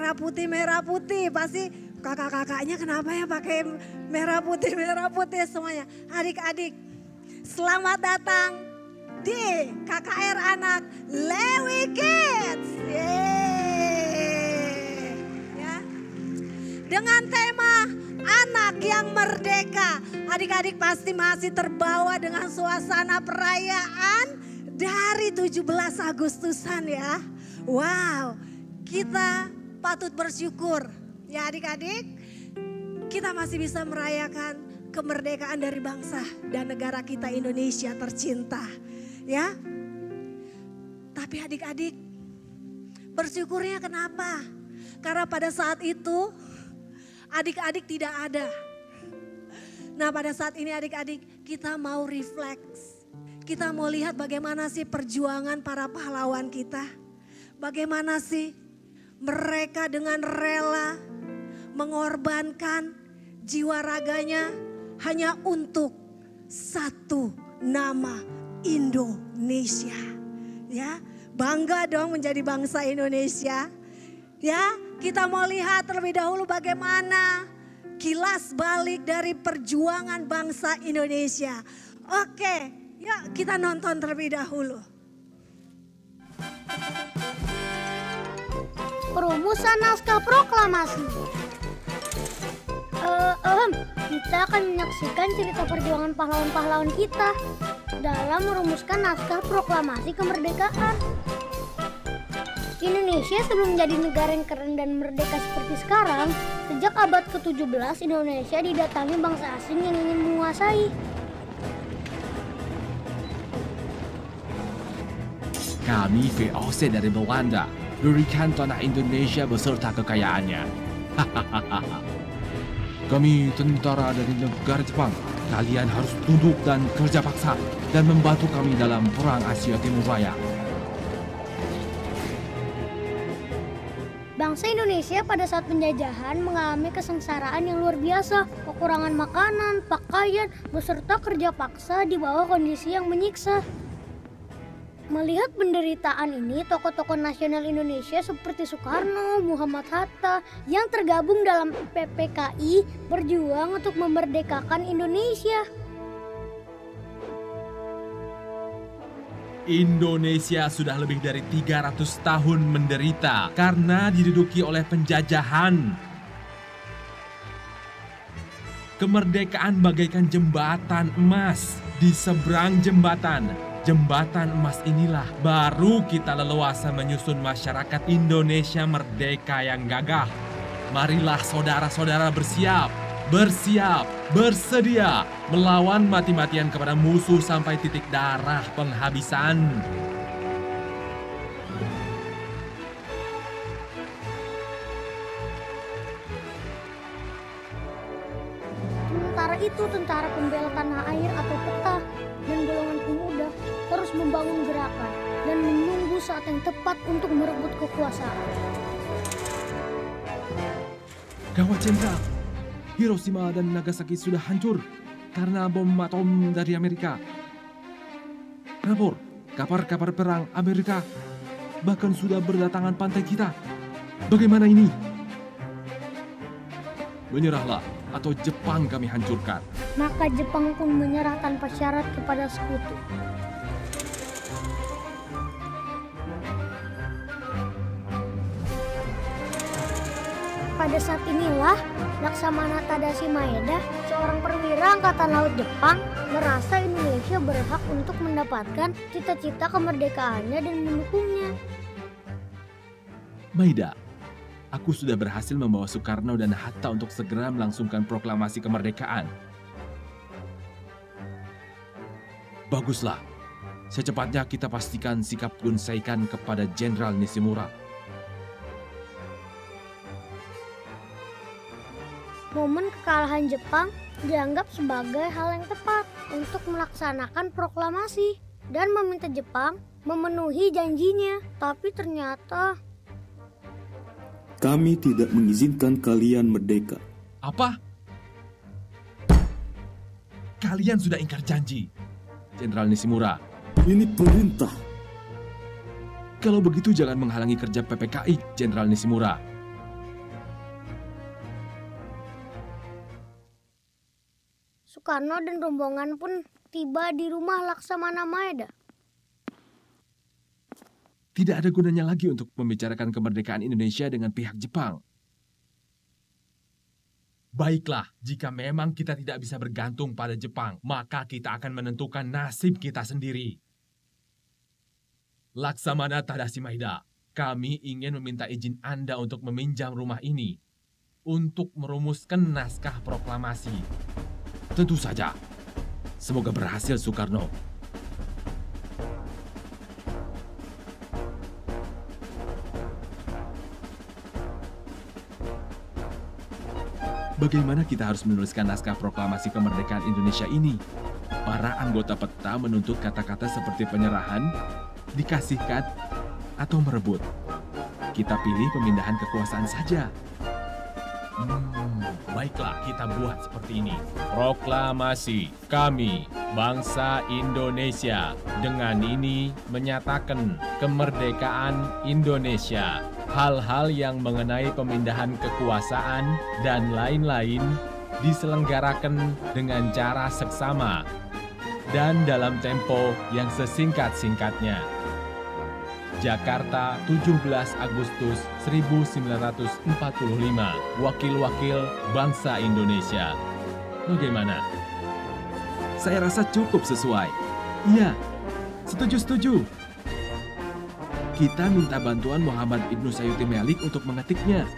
merah putih. Pasti kakak-kakaknya kenapa ya pakai merah putih semuanya. Adik-adik, selamat datang di KKR Anak Lewi Kids. Yeay. Ya. Dengan tema Anak yang Merdeka. Adik-adik pasti masih terbawa dengan suasana perayaan dari 17 Agustusan ya. Wow, kita patut bersyukur ya adik-adik. Kita masih bisa merayakan kemerdekaan dari bangsa dan negara kita Indonesia tercinta. Ya, tapi adik-adik bersyukurnya kenapa? Karena pada saat itu adik-adik tidak ada. Nah pada saat ini adik-adik kita mau refleks. Kita mau lihat bagaimana sih perjuangan para pahlawan kita. Bagaimana sih mereka dengan rela mengorbankan jiwa raganya hanya untuk satu nama Indonesia. Ya, bangga dong menjadi bangsa Indonesia. Ya, kita mau lihat terlebih dahulu bagaimana kilas balik dari perjuangan bangsa Indonesia. Oke, yuk kita nonton terlebih dahulu. Perumusan naskah proklamasi. Kita akan menyaksikan cerita perjuangan pahlawan-pahlawan kita dalam merumuskan naskah proklamasi kemerdekaan. Indonesia sebelum menjadi negara yang keren dan merdeka seperti sekarang, sejak abad ke-17 Indonesia didatangi bangsa asing yang ingin menguasai. Kami VOC dari Belanda, berikan tanah Indonesia beserta kekayaannya. Kami tentara dari negara Jepang. Kalian harus tunduk dan kerja paksa dan membantu kami dalam perang Asia Timur Raya. Bangsa Indonesia pada saat penjajahan mengalami kesengsaraan yang luar biasa, kekurangan makanan, pakaian, beserta kerja paksa di bawah kondisi yang menyiksa. Melihat penderitaan ini, tokoh-tokoh nasional Indonesia seperti Soekarno, Muhammad Hatta yang tergabung dalam PPKI berjuang untuk memerdekakan Indonesia. Indonesia sudah lebih dari 300 tahun menderita karena diduduki oleh penjajahan. Kemerdekaan bagaikan jembatan emas. Di seberang jembatan emas inilah baru kita leluasa menyusun masyarakat Indonesia merdeka yang gagah. Marilah saudara-saudara bersedia melawan mati-matian kepada musuh sampai titik darah penghabisan. Sementara itu tentara pembela tanah air atau PETA dan golongan pemuda terus membangun gerakan dan menunggu saat yang tepat untuk merebut kekuasaan. Gawat jenderal, Hiroshima dan Nagasaki sudah hancur karena bom atom dari Amerika. Rapor, kapal-kapal perang Amerika bahkan sudah berdatangan pantai kita. Bagaimana ini? Menyerahlah atau Jepang kami hancurkan. Maka Jepang pun menyerah tanpa syarat kepada sekutu. Pada saat inilah Laksamana Tadashi Maeda, seorang perwira Angkatan Laut Jepang, merasa Indonesia berhak untuk mendapatkan cita-cita kemerdekaannya dan mendukungnya. Maeda, aku sudah berhasil membawa Soekarno dan Hatta untuk segera melangsungkan proklamasi kemerdekaan. Baguslah, secepatnya kita pastikan sikap Gun Saikan kepada Jenderal Nishimura. Momen kekalahan Jepang dianggap sebagai hal yang tepat untuk melaksanakan proklamasi dan meminta Jepang memenuhi janjinya. Tapi ternyata kami tidak mengizinkan kalian merdeka. Apa? Kalian sudah ingkar janji, Jenderal Nishimura. Ini perintah. Kalau begitu jangan menghalangi kerja PPKI, Jenderal Nishimura. Soekarno dan rombongan pun tiba di rumah Laksamana Maeda. Tidak ada gunanya lagi untuk membicarakan kemerdekaan Indonesia dengan pihak Jepang. Baiklah, jika memang kita tidak bisa bergantung pada Jepang, maka kita akan menentukan nasib kita sendiri. Laksamana Tadashi Maeda, kami ingin meminta izin Anda untuk meminjam rumah ini untuk merumuskan naskah proklamasi. Tentu saja. Semoga berhasil, Soekarno. Bagaimana kita harus menuliskan naskah proklamasi kemerdekaan Indonesia ini? Para anggota peta menuntut kata-kata seperti penyerahan, dikasihkan, atau merebut. Kita pilih pemindahan kekuasaan saja. Baiklah, kita buat seperti ini. Proklamasi kami, bangsa Indonesia, dengan ini menyatakan kemerdekaan Indonesia. Hal-hal yang mengenai pemindahan kekuasaan dan lain-lain diselenggarakan dengan cara seksama dan dalam tempo yang sesingkat-singkatnya. Jakarta, 17 Agustus 1945, Wakil-Wakil Bangsa Indonesia. Bagaimana? Saya rasa cukup sesuai. Iya, setuju. Kita minta bantuan Muhammad Ibnu Sayuti Melik untuk mengetiknya.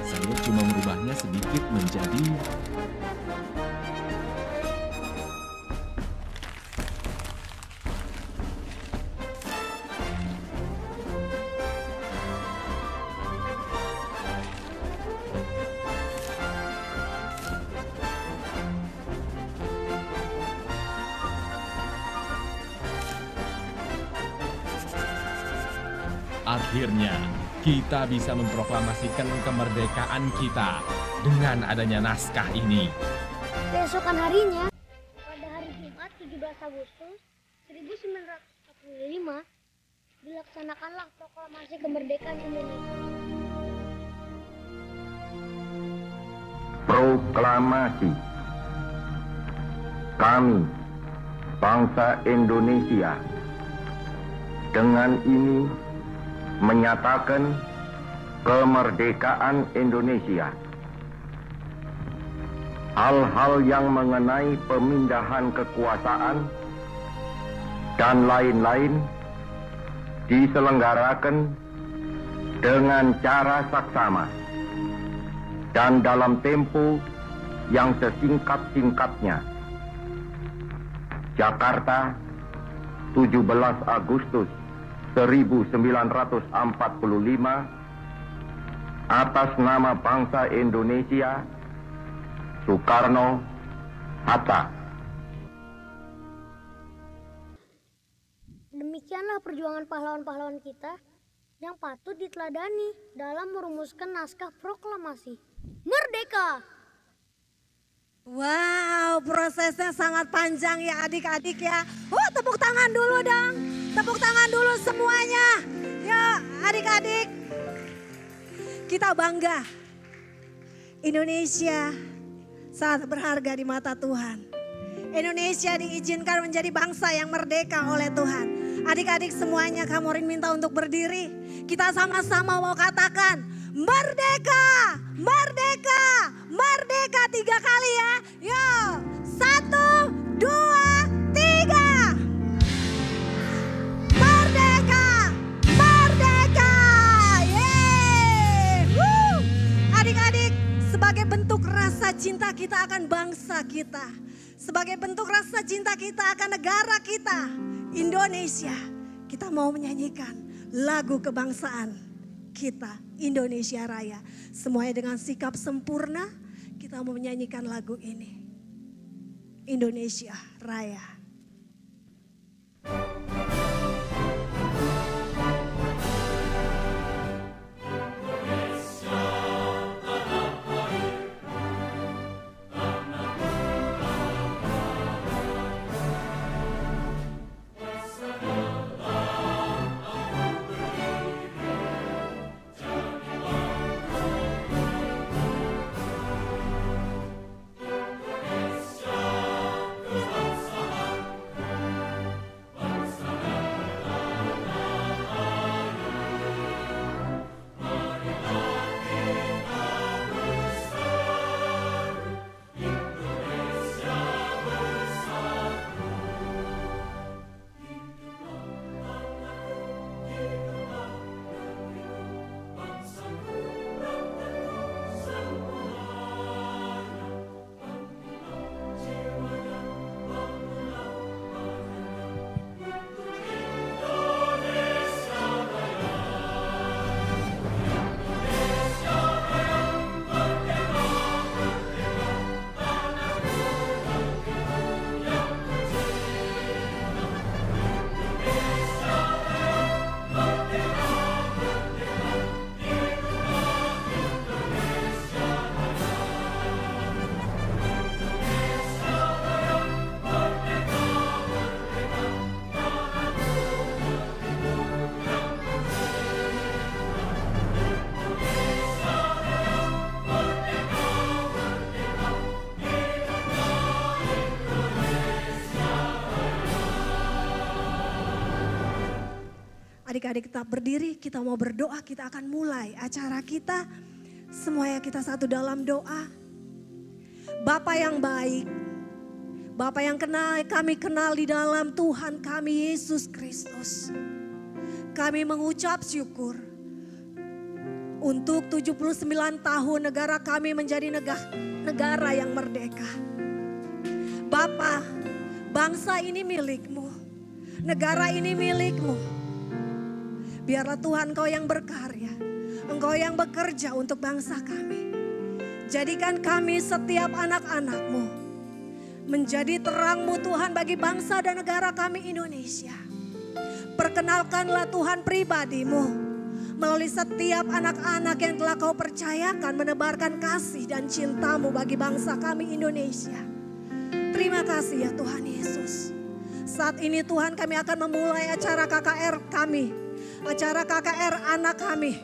Saya cuma merubahnya sedikit menjadi... Akhirnya, kita bisa memproklamasikan kemerdekaan kita dengan adanya naskah ini. Keesokan harinya, pada hari Jumat 17 Agustus 1945, dilaksanakanlah proklamasi kemerdekaan Indonesia. Proklamasi. Kami, bangsa Indonesia, dengan ini menyatakan kemerdekaan Indonesia. Hal-hal yang mengenai pemindahan kekuasaan dan lain-lain diselenggarakan dengan cara saksama dan dalam tempo yang sesingkat-singkatnya. Jakarta, 17 Agustus 1945, atas nama bangsa Indonesia, Soekarno, Hatta. Demikianlah perjuangan pahlawan-pahlawan kita yang patut diteladani dalam merumuskan naskah proklamasi. Merdeka! Wow, prosesnya sangat panjang ya adik-adik ya. Tepuk tangan dulu dong. Tepuk tangan dulu semuanya. Ya adik-adik. Kita bangga. Indonesia sangat berharga di mata Tuhan. Indonesia diizinkan menjadi bangsa yang merdeka oleh Tuhan. Adik-adik semuanya Kamorin minta untuk berdiri. Kita sama-sama mau katakan merdeka, merdeka, merdeka 3 kali ya. Yo, 1, 2, 3. Merdeka, merdeka. Yeay. Adik-adik, sebagai bentuk rasa cinta kita akan bangsa kita. Sebagai bentuk rasa cinta kita akan negara kita, Indonesia. Kita mau menyanyikan lagu kebangsaan kita, Indonesia Raya. Semuanya dengan sikap sempurna, kita mau menyanyikan lagu ini. Indonesia Raya. Adik-adik tetap berdiri, kita mau berdoa, kita akan mulai acara kita. Semuanya kita satu dalam doa. Bapa yang baik, Bapa yang kami kenal di dalam Tuhan kami Yesus Kristus. Kami mengucap syukur untuk 79 tahun negara kami menjadi negara yang merdeka. Bapa, bangsa ini milik-Mu, negara ini milik-Mu. Biarlah Tuhan Engkau yang berkarya, Engkau yang bekerja untuk bangsa kami. Jadikan kami setiap anak-anak-Mu menjadi terang-Mu Tuhan bagi bangsa dan negara kami Indonesia. Perkenalkanlah Tuhan pribadi-Mu melalui setiap anak-anak yang telah Kau percayakan menebarkan kasih dan cinta-Mu bagi bangsa kami Indonesia. Terima kasih ya Tuhan Yesus. Saat ini Tuhan kami akan memulai acara KKR kami. Acara KKR anak kami.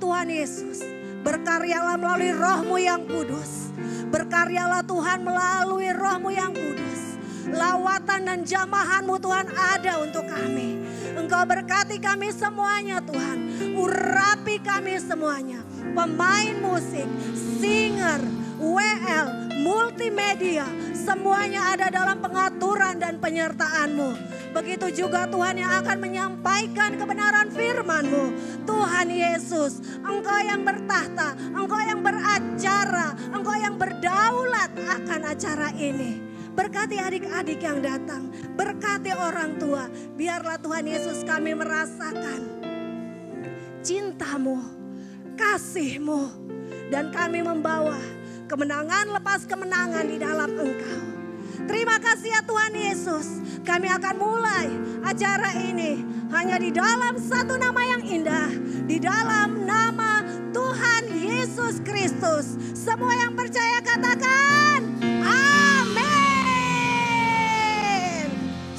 Tuhan Yesus, berkaryalah melalui Roh-Mu yang kudus. Berkaryalah Tuhan melalui Roh-Mu yang kudus. Lawatan dan jamahan-Mu Tuhan ada untuk kami. Engkau berkati kami semuanya Tuhan. Urapi kami semuanya. Pemain musik, singer, WL, multimedia. Semuanya ada dalam pengaturan dan penyertaan-Mu. Begitu juga Tuhan yang akan menyampaikan kebenaran firman-Mu. Tuhan Yesus, Engkau yang bertahta, Engkau yang beracara, Engkau yang berdaulat akan acara ini. Berkati adik-adik yang datang, berkati orang tua. Biarlah Tuhan Yesus kami merasakan cinta-Mu, kasih-Mu. Dan kami membawa kemenangan lepas kemenangan di dalam Engkau. Terima kasih ya Tuhan Yesus. Kami akan mulai acara ini hanya di dalam satu nama yang indah. Di dalam nama Tuhan Yesus Kristus. Semua yang percaya katakan amin.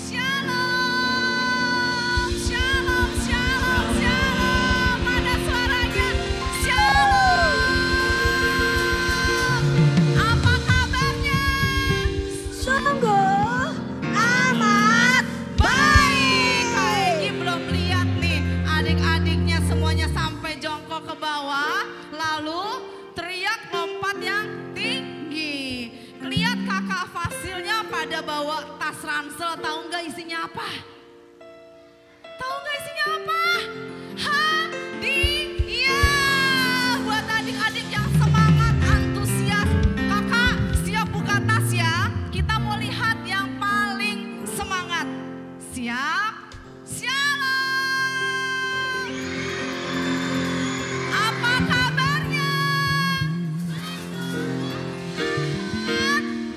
Shalom, shalom, shalom, shalom. Mana suaranya? Shalom. Apa kabarnya? Sungguh amat baik. Ini belum lihat nih adik-adiknya semuanya sampai jongkok ke bawah. Lalu teriak lompat yang tinggi. Lihat kakak Fasilnya pada bawa tas ransel. Tahu nggak isinya apa? Tahu nggak isinya apa? Hadiah. Buat adik-adik yang semangat, antusias. Kakak siap buka tas ya. Kita mau lihat yang paling semangat. Siap? Shalom. Apa kabarnya?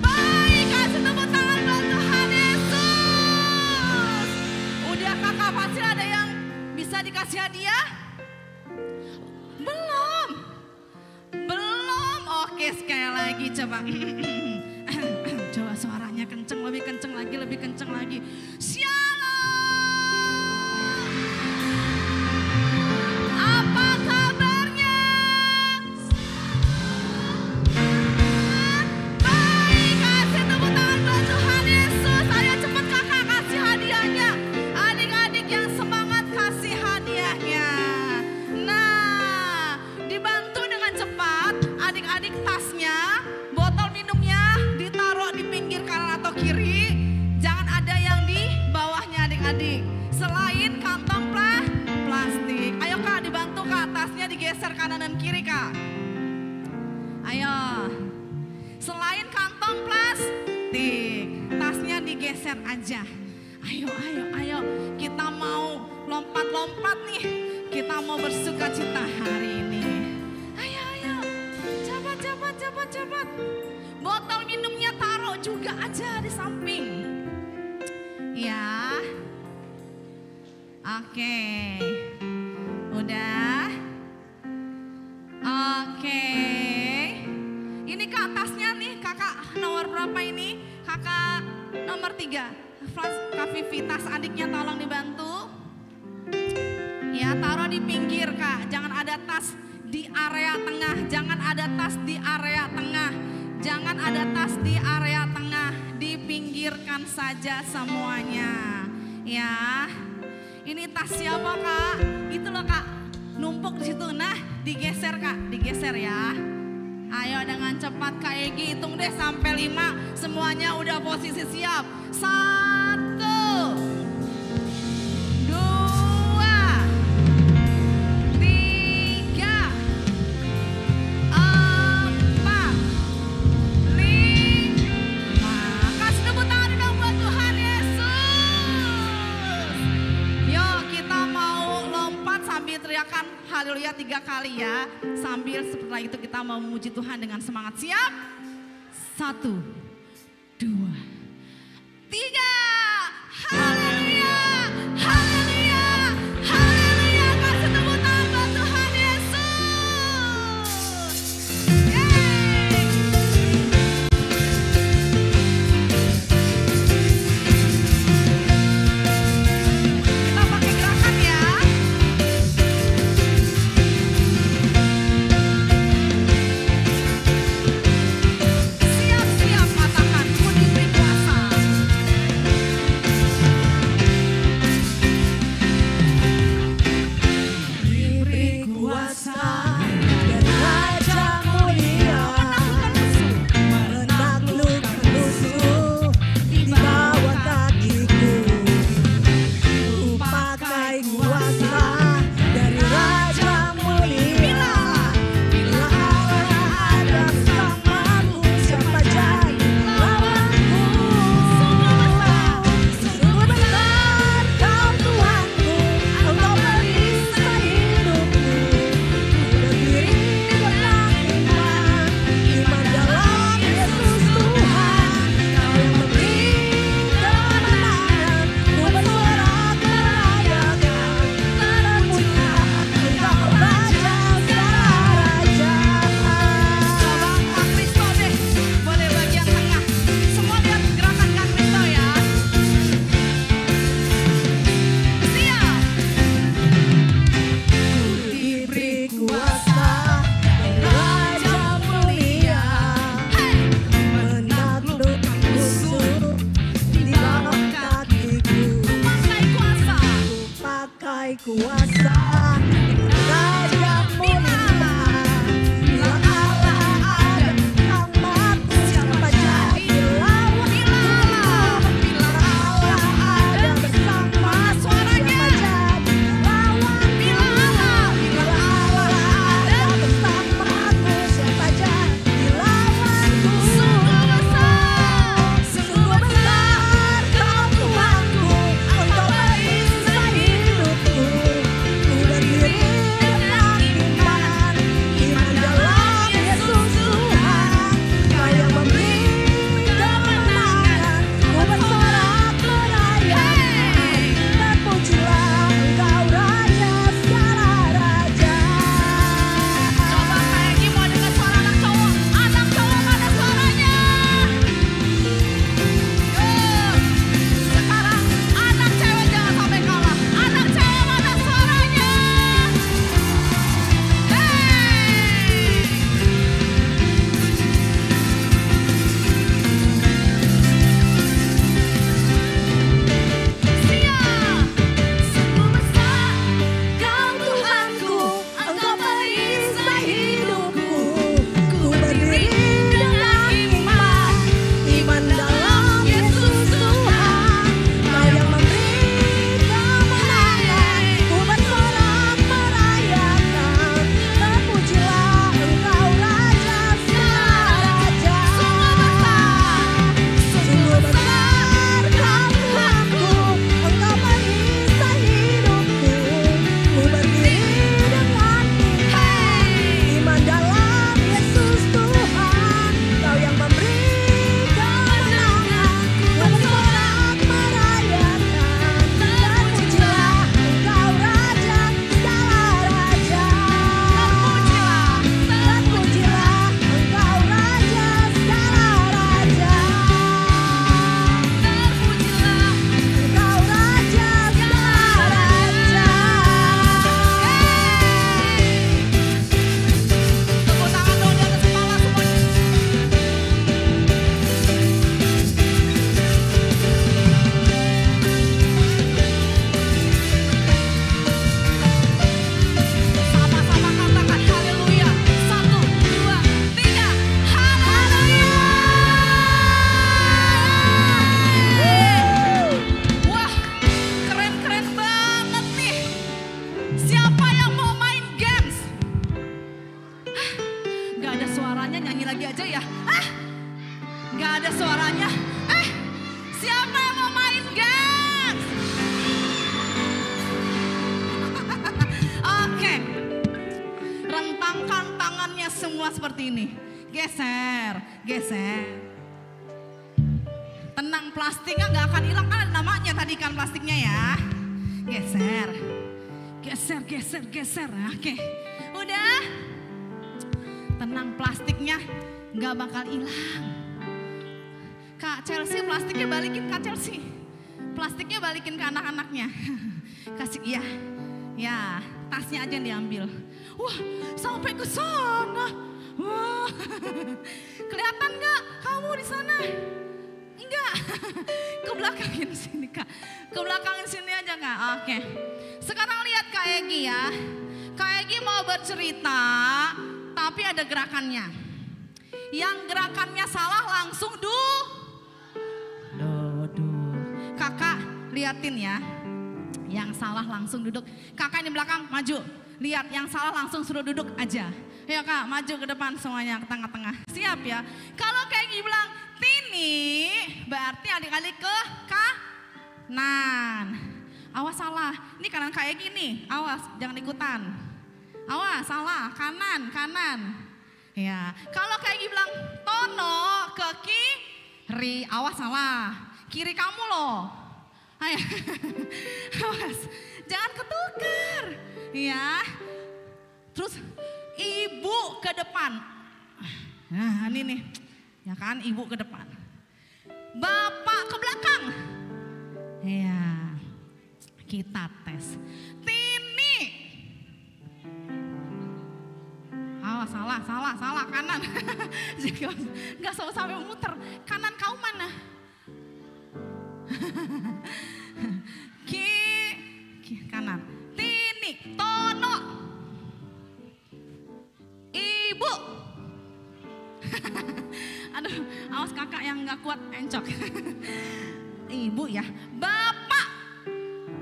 Baik, kasih tepuk tangan buat Tuhan Yesus. Udah kakak Fasil ada yang bisa dikasih hadiah? Belum. Belum. Oke, sekali lagi coba. Coba suaranya kenceng, lebih kenceng lagi, lebih kenceng lagi. Shalom. Apa kabarnya? Baik, kasih tepuk tangan buat Tuhan Yesus. Ayo cepat kakak kasih hadiahnya. Adik-adik yang semangat kasih hadiahnya. Nah, dibantu dengan cepat. Adik-adik tasnya, botol minumnya ditaruh di pinggir kanan atau kiri. Jangan ada yang di bawahnya adik-adik. Selain kantong plastik. Ayo kak, dibantu kak, tasnya digeser kanan dan kiri kak. Ayo. Selain kantong plastik, tasnya digeser aja. Ayo, ayo, ayo. Kita mau lompat-lompat nih. Kita mau bersuka cita hari ini. Ayo, ayo. Cepat, cepat, cepat, cepat. Botol minumnya taruh juga aja di samping. Ya. Oke. Udah. Oke. Ini kak tasnya nih, kakak nomor berapa ini? Kakak nomor 3. Kak Vivi, tas adiknya tolong dibantu. Ya, taruh di pinggir kak. Jangan ada tas di area tengah. Jangan ada tas di area tengah. Jangan ada tas di area tengah. Dipinggirkan saja semuanya. Ya. Ini tas siapa kak? Itu loh kak, numpuk di situ. Nah, digeser kak, digeser ya. Ayo dengan cepat Kak Egi, hitung deh sampai 5. Semuanya udah posisi siap. 1, 2, 3, 4, 5. Kasih tepuk tangan dong buat Tuhan Yesus. Yuk kita mau lompat sambil teriakan haleluya 3 kali ya. Sambil setelah itu kita mau memuji Tuhan dengan semangat. Siap? 1, 2, 3. Haleluya, haleluya, haleluya. Kasih tepuk tangan buat Tuhan Yesus. Yeay. Kita pakai gerakan ya. Siap-siap katakan, ku diberi kuasa. Diberi kuasa dan Raja mulia menaklukkan musuh di bawah kakiku. Ku pakai kuasa dari Raja mulia. Bila Allah ada bersamaku, siapa jadi lawanku? Sungguh besar Kau Tuhanku, Engkau perisai hidupku. Berdiri dalam iman dalam Yesus Tuhan. Kau yang memberi kemenangan, ku bersorak merayakan. Terpujilah Engkau Raja segala raja. Coba Kak Kristo deh, boleh bagian tengah. Semua lihat gerakan Kak Kristo ya. Siap. Diberi kuasa dari Raja mulia, menaklukkan musuh di bawah kakiku. Pakai kuasa. Pakai kuasa dari Raja mulia. Bila Allah ada bersamaku, siapa jadi lawanku? Bila Allah ada bersama, suaranya jadi lawanku. Bila Allah ada bersamaku, siapa jadi lawanku? Sungguh besar Kau Tuhanku, Engkau perisai hidupku. seperti ini. Geser, geser. Tenang, plastiknya nggak akan hilang, kan ada namanya tadi kan plastiknya ya. Geser, geser, geser, geser. Oke, udah. Tenang, plastiknya nggak bakal hilang. Kak Chelsea, plastiknya balikin Kak Chelsea. Plastiknya balikin ke anak-anaknya. Kasih, ya, ya, tasnya aja yang diambil. Wah, sampai ke sana. Wah, kelihatan nggak kamu di sana? Enggak, ke belakangin sini Kak. Ke belakangin sini aja Kak. Oke, sekarang lihat Kak Egi ya. Kak Egi mau bercerita, tapi ada gerakannya. Yang gerakannya salah langsung duduk. Kakak liatin ya. Yang salah langsung duduk. Kakak di belakang maju. Lihat yang salah langsung suruh duduk aja. Ya Kak, maju ke depan semuanya, ke tengah-tengah. Siap ya. Kalau kayak gini bilang Tini, berarti adik-adik ke kanan. Awas salah. Ini kanan kayak gini. Awas, jangan ikutan. Awas, salah. Kanan, kanan. Ya. Kalau kayak gini bilang Tono ke kiri. Awas salah. Kiri kamu loh. Ayo. Awas. Jangan ketukar. Ya. Terus ibu ke depan. Nah ini nih. Ya kan, ibu ke depan. Bapak ke belakang. Ya. Kita tes. Tini. Oh, salah, salah, salah, kanan. Gak sampai muter. Kanan kau mana? Kanan. Tini, Tono. Ibu. Aduh, awas kakak yang gak kuat encok. Ibu ya. Bapak.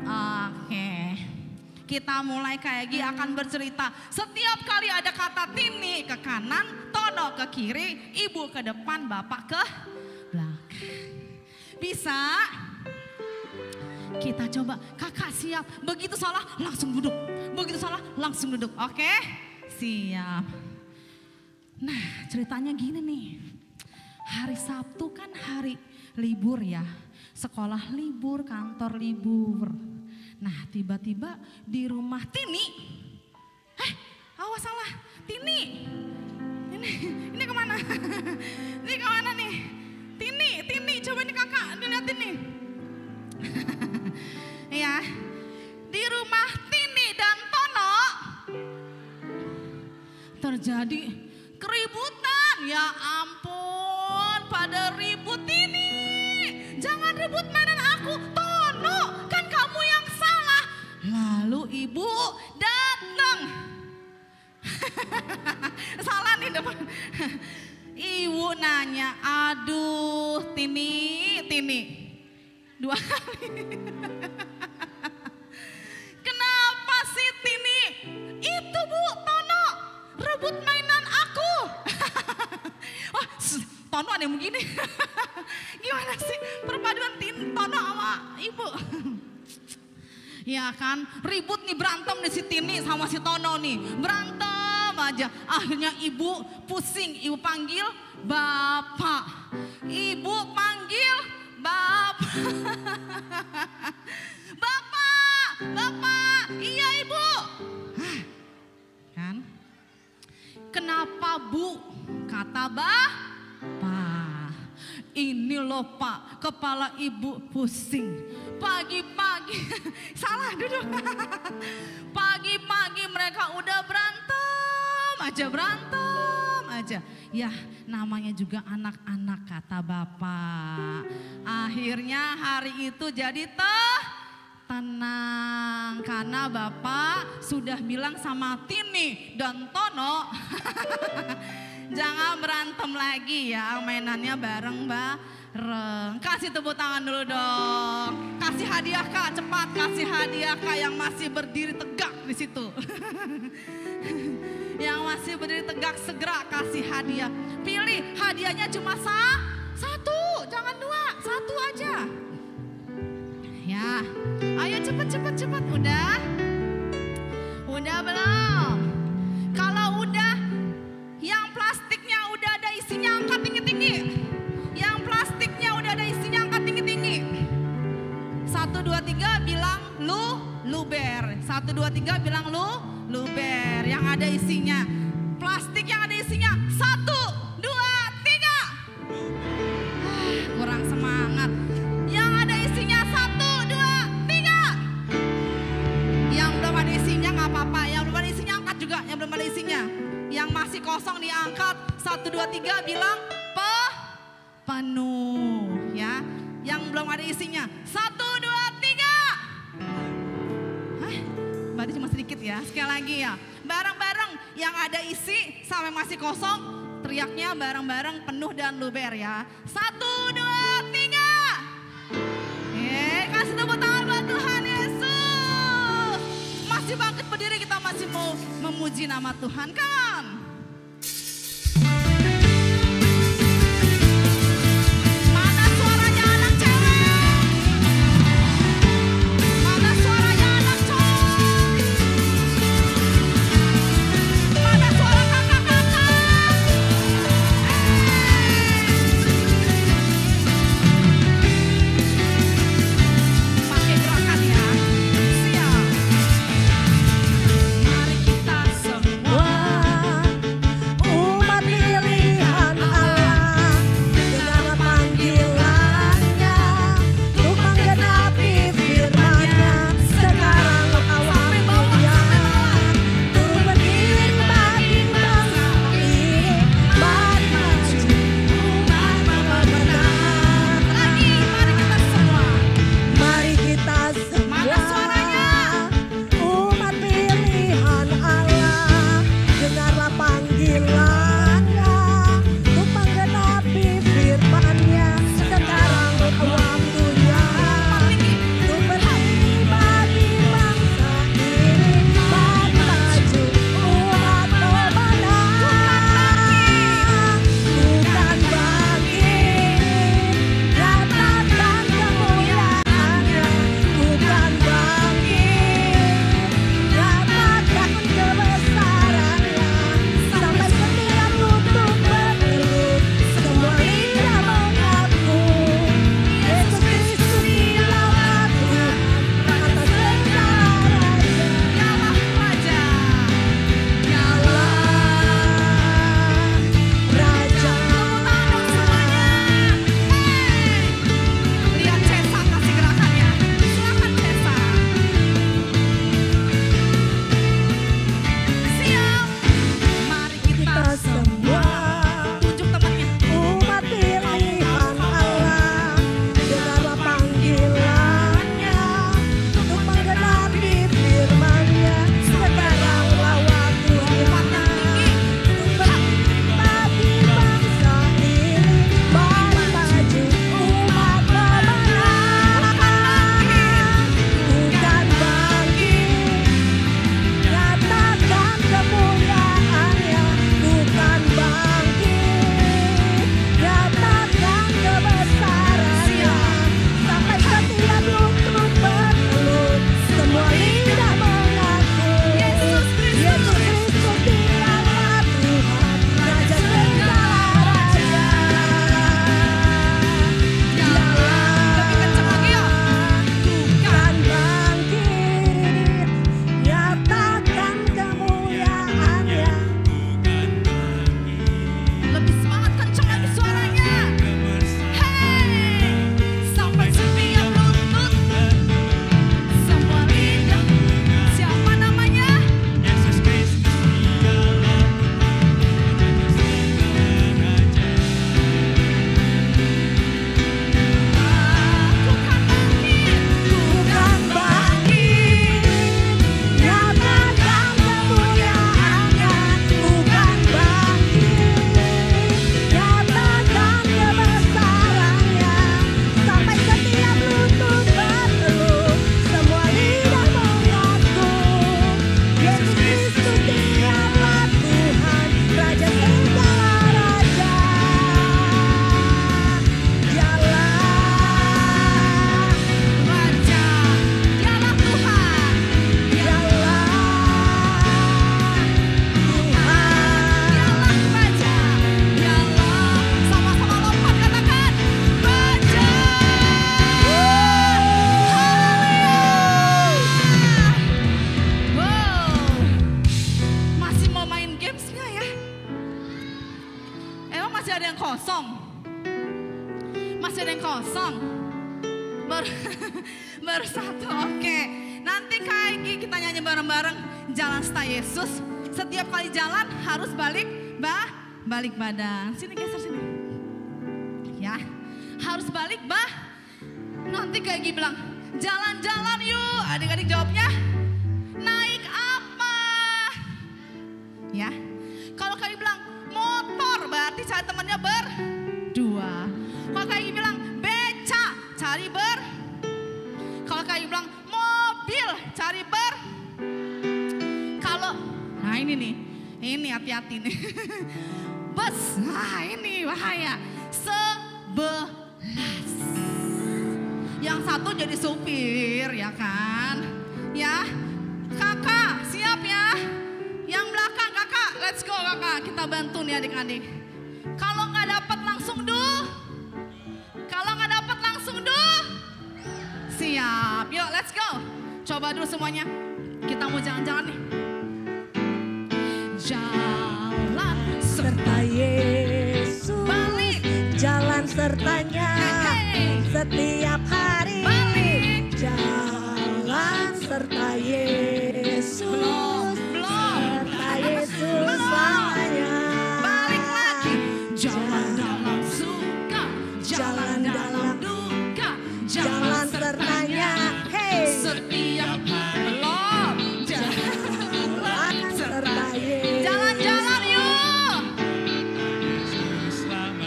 Oke. Kita mulai kayak gini akan bercerita. Setiap kali ada kata Tini ke kanan, Tono ke kiri, ibu ke depan, bapak ke belakang. Bisa? Kita coba, kakak siap. Begitu salah langsung duduk. Begitu salah langsung duduk. Oke? Siap. Nah ceritanya gini nih. Hari Sabtu kan hari libur ya. Sekolah libur, kantor libur. Nah tiba-tiba di rumah Tini. Awas salah. Tini. Ini kemana? Ini kemana nih? Tini, coba ini kakak dilihatin nih. Ya, di rumah Tini dan Tono terjadi keributan. Ya ampun, pada ribut Tini. Jangan ribut mainan aku, Tono, kan kamu yang salah. Lalu ibu datang. Salah nih depan. Ibu nanya, aduh Tini. 2 kali. Kenapa sih Tini? Itu Bu, Tono rebut mainan aku. Wah, Tono ada yang begini. Gimana sih perpaduan Tono sama ibu? Ya kan, ribut nih, berantem nih si Tini sama si Tono nih. Berantem aja. Akhirnya ibu pusing, ibu panggil bapak. Ibu panggil bapak. Bapak, iya ibu. Kan? Kenapa Bu? Kata bapak. Ini loh Pak, kepala ibu pusing. Pagi-pagi, salah duduk. Pagi-pagi mereka udah berantem aja. Ya namanya juga anak-anak kata bapak. Akhirnya hari itu jadi tenang. Karena bapak sudah bilang sama Tini dan Tono. Jangan berantem lagi ya, mainannya bareng-bareng. Kasih tepuk tangan dulu dong. Kasih hadiah Kak, cepat kasih hadiah Kak yang masih berdiri tegak di situ. Yang masih berdiri tegak segera kasih hadiah. Pilih hadiahnya cuma satu, jangan 2, 1 aja. Ya, ayo cepet. Udah belum? Kalau udah, yang plastik 3 bilang luber. 1, 2, 3 bilang luber. Yang ada isinya. Plastik yang ada isinya. 1, 2, 3. Kurang semangat. Yang ada isinya 1, 2, 3. Yang belum ada isinya nggak apa-apa. Yang belum ada isinya angkat juga. Yang belum ada isinya. Yang masih kosong diangkat. 1, 2, 3 bilang penuh ya. Yang belum ada isinya. 1, 2, 3. Berarti cuma sedikit ya. Sekali lagi ya. Bareng-bareng yang ada isi sampai masih kosong. Teriaknya bareng-bareng penuh dan luber ya. 1, 2, 3. Kasih tepuk tangan buat Tuhan Yesus. Masih bangkit berdiri, kita masih mau memuji nama Tuhan kan. Mana suaranya anak cewek? Mana suaranya anak cowok? Mana suara kakak-kakak? Pakai gerakan ya. Siap. Mari kita semua kosong. Bersatu, oke. Nanti Kak Egi kita nyanyi bareng-bareng Jalan Setia Yesus. Setiap kali jalan harus balik badan. Sini geser sini. Ya, harus balik Nanti Kak Egi bilang, jalan-jalan yuk. Adik-adik jawabnya, naik apa? Ya, kalau Kak Egi bilang motor, berarti cari temannya berdua. Kalau Kak Egi bilang beca, cari Kalau Kak Egi bilang mobil, cari Kalau, nah ini nih, ini hati-hati nih. Bus, nah ini bahaya. 11. Yang satu jadi supir, ya kan? Ya, kakak siap ya? Yang belakang kakak, let's go kakak. Kita bantu nih adik-adik. Kalau nggak dapat langsung siap. Yuk, let's go. Coba dulu semuanya. Kita mau jalan-jalan nih. Jalan Serta Yesus, balik. jalan sertanya setiap hari. Balik. Jalan serta Yesus, Belum. serta Yesus Belum. selamanya. Balik lagi. Jalan dalam suka, jalan dalam duka, Jalan sertanya, hey, setiap belum. jalan serta Yesus. Jalan-jalan yuk.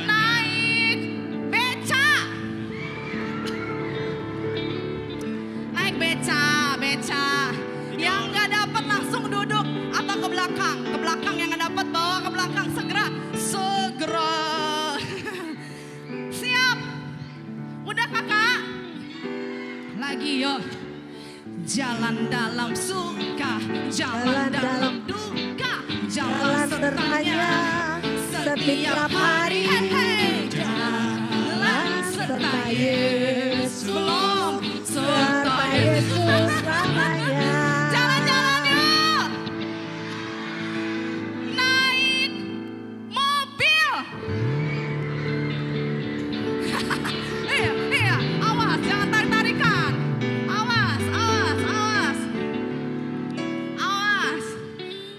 Naik beca. Naik beca. Yang nggak dapat langsung duduk atau ke belakang. Ke belakang, yang nggak dapat bawa ke belakang segera. Siap. Udah kakak. Lagi yuk. Jalan dalam suka, jalan dalam duka, jalan sertanya setiap hari. Jalan serta Yesus, belum serta Yesus selamanya. Jalan-jalan yuk. Naik mobil. Iya, awas jangan tarik-tarikan. Awas.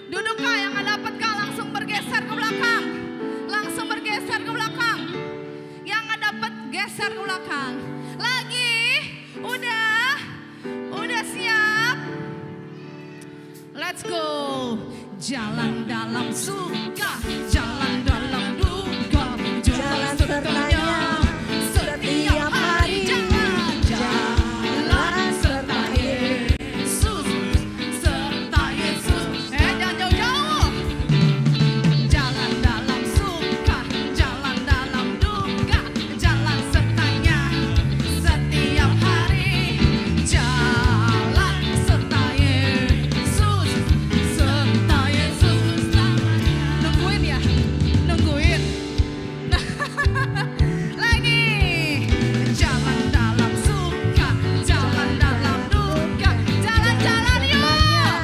Duduk Kak, yang nggak dapat Kak langsung bergeser ke belakang. Yang nggak dapat geser ke belakang. Lagi, udah siap. Let's go. Jalan dalam suka, jalan dalam duka, jalan sertanya setiap hari. Jalan serta Yesus, jangan jauh-jauh. Jalan dalam suka, jalan dalam duka, jalan sertanya setiap hari. Jalan serta Yesus, nungguin ya, nungguin. Lagi. Jalan dalam suka, jalan dalam duka, jalan-jalan yuk.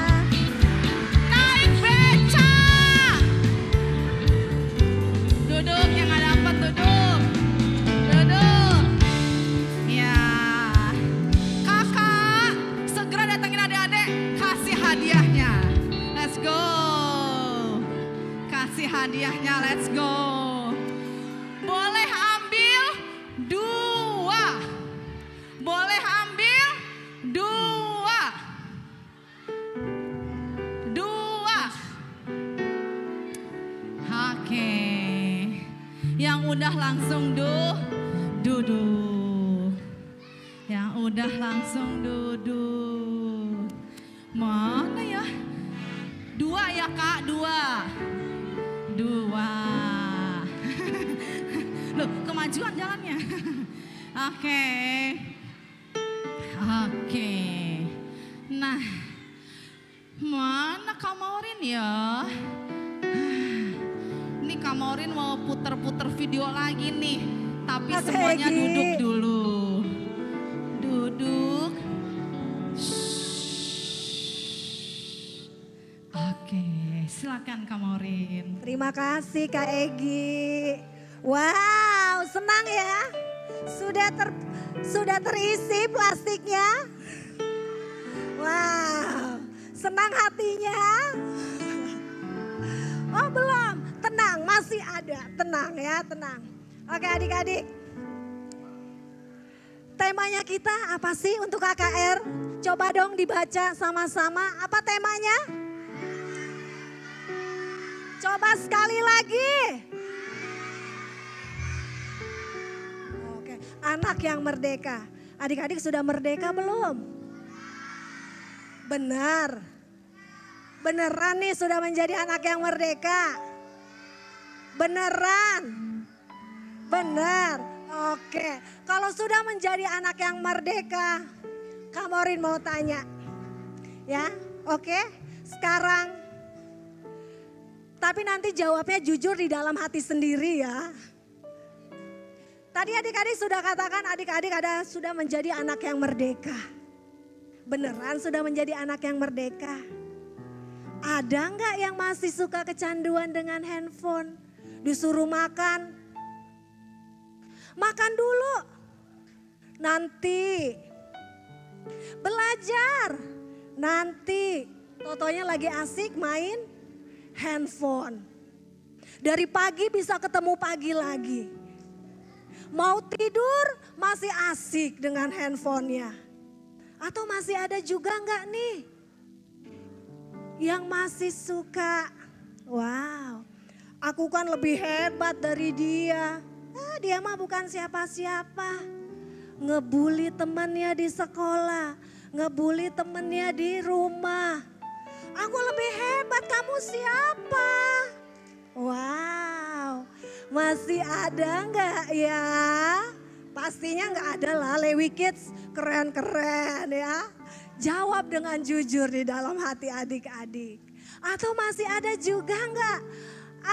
Naik beca. Duduk, yang nggak dapat duduk. Ya, kakak segera datangin adik-adik, kasih hadiahnya. Let's go. Kasih hadiahnya, let's go. Boleh ambil 2. Boleh ambil 2. Oke. Yang udah langsung duduk. Yang udah langsung duduk. Mana ya? 2 ya Kak, 2. Loh, kemajuan jalannya. Oke. Nah, mana Kak Maurin ya? Ini Kak Maurin mau puter-puter video lagi nih. Tapi Mas semuanya Egi. duduk dulu. Duduk. Oke, silakan Kak Maurin. Terima kasih Kak Egi. Wow, senang ya. Sudah Sudah terisi plastiknya? Wow, senang hatinya? Oh belum, tenang, masih ada. Tenang ya, tenang. Oke adik-adik. Temanya kita apa sih untuk KKR? Coba dong dibaca sama-sama. Apa temanya? Coba sekali lagi. Oke, anak yang merdeka. Adik-adik sudah merdeka belum? Benar. Beneran nih sudah menjadi anak yang merdeka. Beneran. Benar. Oke, kalau sudah menjadi anak yang merdeka, Kak Morin mau tanya. Ya, oke. Sekarang, tapi nanti jawabnya jujur di dalam hati sendiri ya. Tadi adik-adik sudah katakan adik-adik sudah menjadi anak yang merdeka. Beneran sudah menjadi anak yang merdeka? Ada nggak yang masih suka kecanduan dengan handphone? Disuruh makan, makan dulu. Nanti belajar. Nanti totonya lagi asik main handphone. Dari pagi bisa ketemu pagi lagi. Mau tidur masih asik dengan handphonenya. Atau masih ada juga nggak nih yang masih suka, wow, aku kan lebih hebat dari dia. Dia mah bukan siapa-siapa. Ngebully temannya di sekolah, ngebully temannya di rumah. Aku lebih hebat, kamu siapa? Wow, masih ada nggak ya? Pastinya nggak ada lah, Lewi Kids keren-keren ya. Jawab dengan jujur di dalam hati adik-adik. Atau masih ada juga nggak?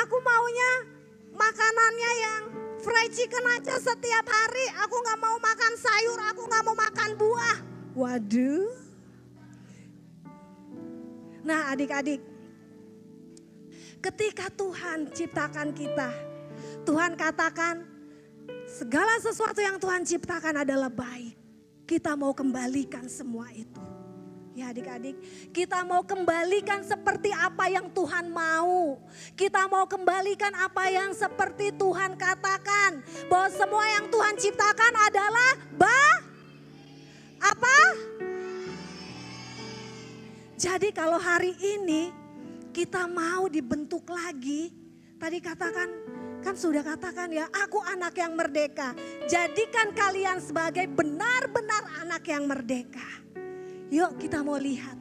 Aku maunya makanannya yang fried chicken aja setiap hari. Aku nggak mau makan sayur, aku nggak mau makan buah. Waduh. Nah adik-adik, ketika Tuhan ciptakan kita, Tuhan katakan segala sesuatu yang Tuhan ciptakan adalah baik. Kita mau kembalikan semua itu. Ya adik-adik, kita mau kembalikan seperti apa yang Tuhan mau. Kita mau kembalikan apa yang seperti Tuhan katakan. Bahwa semua yang Tuhan ciptakan adalah apa? Jadi kalau hari ini kita mau dibentuk lagi. Tadi katakan, kan sudah katakan ya, aku anak yang merdeka. Jadikan kalian sebagai benar-benar anak yang merdeka. Yuk kita mau lihat,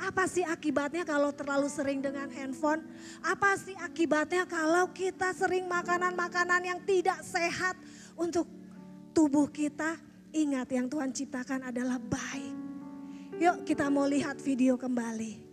apa sih akibatnya kalau terlalu sering dengan handphone? Apa sih akibatnya kalau kita sering makanan-makanan yang tidak sehat untuk tubuh kita? Ingat yang Tuhan ciptakan adalah baik. Yuk kita mau lihat video kembali.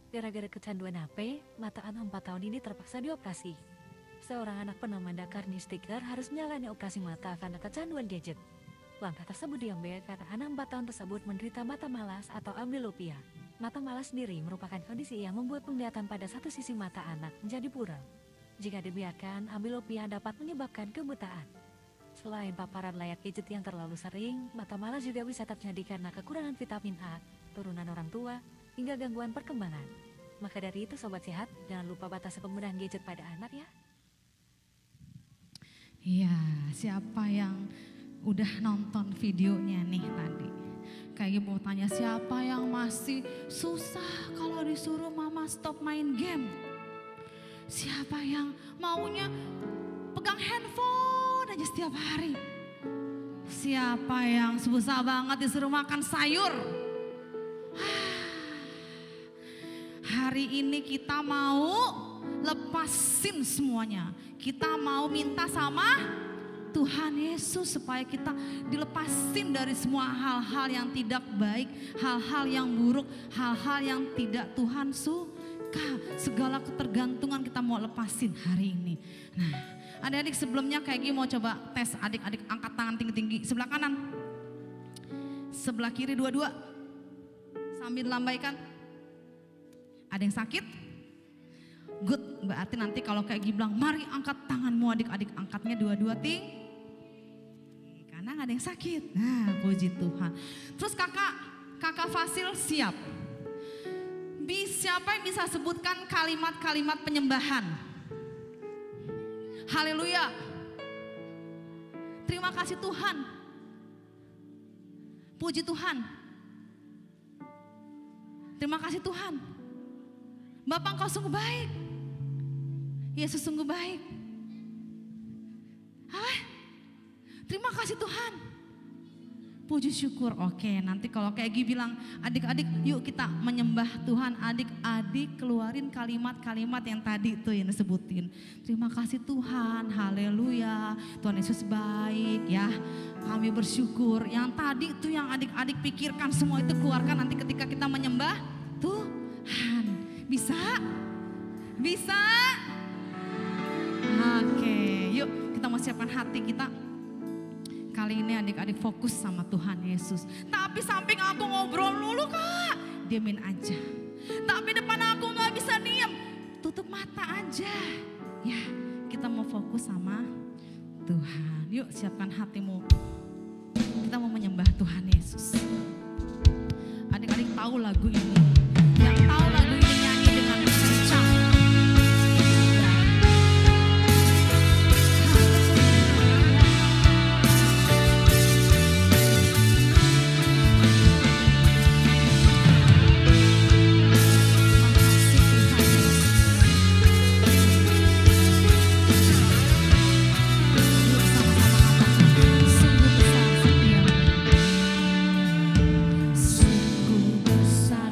Gara-gara kecanduan HP, mata anak 4 tahun ini terpaksa dioperasi. Seorang anak penamanda Karni Sticker harus menjalani operasi mata karena kecanduan gadget. Langkah tersebut diambil karena anak 4 tahun tersebut menderita mata malas atau amblyopia. Mata malas sendiri merupakan kondisi yang membuat penglihatan pada satu sisi mata anak menjadi buram. Jika dibiarkan, amblyopia dapat menyebabkan kebutaan. Selain paparan layar gadget yang terlalu sering, mata malas juga bisa terjadi karena kekurangan vitamin A, turunan orang tua, hingga gangguan perkembangan. Maka dari itu Sobat Sehat, jangan lupa batasi penggunaan gadget pada anak ya. Iya, siapa yang udah nonton videonya nih tadi? Kayak mau tanya siapa yang masih susah kalau disuruh mama stop main game? Siapa yang maunya pegang handphone aja setiap hari? Siapa yang susah banget disuruh makan sayur? Hari ini kita mau lepasin semuanya. Kita mau minta sama Tuhan Yesus supaya kita dilepasin dari semua hal-hal yang tidak baik, hal-hal yang buruk, hal-hal yang tidak Tuhan suka. Segala ketergantungan kita mau lepasin hari ini. Nah, adik-adik sebelumnya kayak gini mau coba tes adik-adik angkat tangan tinggi-tinggi. Sebelah kanan, sebelah kiri dua-dua. Sambil lambaikan. Ada yang sakit? Good, berarti nanti kalau kayak gini bilang, mari angkat tanganmu adik-adik, angkatnya dua-dua tinggi. Karena gak ada yang sakit. Nah, puji Tuhan. Terus kakak Fasil siap. Siapa yang bisa sebutkan kalimat-kalimat penyembahan? Haleluya. Terima kasih Tuhan. Puji Tuhan. Terima kasih Tuhan. Bapak engkau sungguh baik. Yesus sungguh baik. Terima kasih Tuhan. Puji syukur. Oke, nanti kalau kayak Gi bilang, adik-adik yuk kita menyembah Tuhan. Adik-adik keluarin kalimat-kalimat yang tadi tuh yang disebutin. Terima kasih Tuhan, haleluya. Tuhan Yesus baik ya. Kami bersyukur. Yang tadi tuh yang adik-adik pikirkan semua itu keluarkan nanti ketika kita menyembah Tuhan. Bisa? Bisa? Oke, yuk kita mau siapkan hati kita. Kali ini adik-adik fokus sama Tuhan Yesus. Tapi samping aku ngobrol dulu Kak, diemin aja. Tapi depan aku gak bisa diem, tutup mata aja. Ya, kita mau fokus sama Tuhan. Yuk siapkan hatimu. Kita mau menyembah Tuhan Yesus. Adik-adik tahu lagu ini. Yang tahu lagu ini nyanyi dengan kencang. Sungguh besar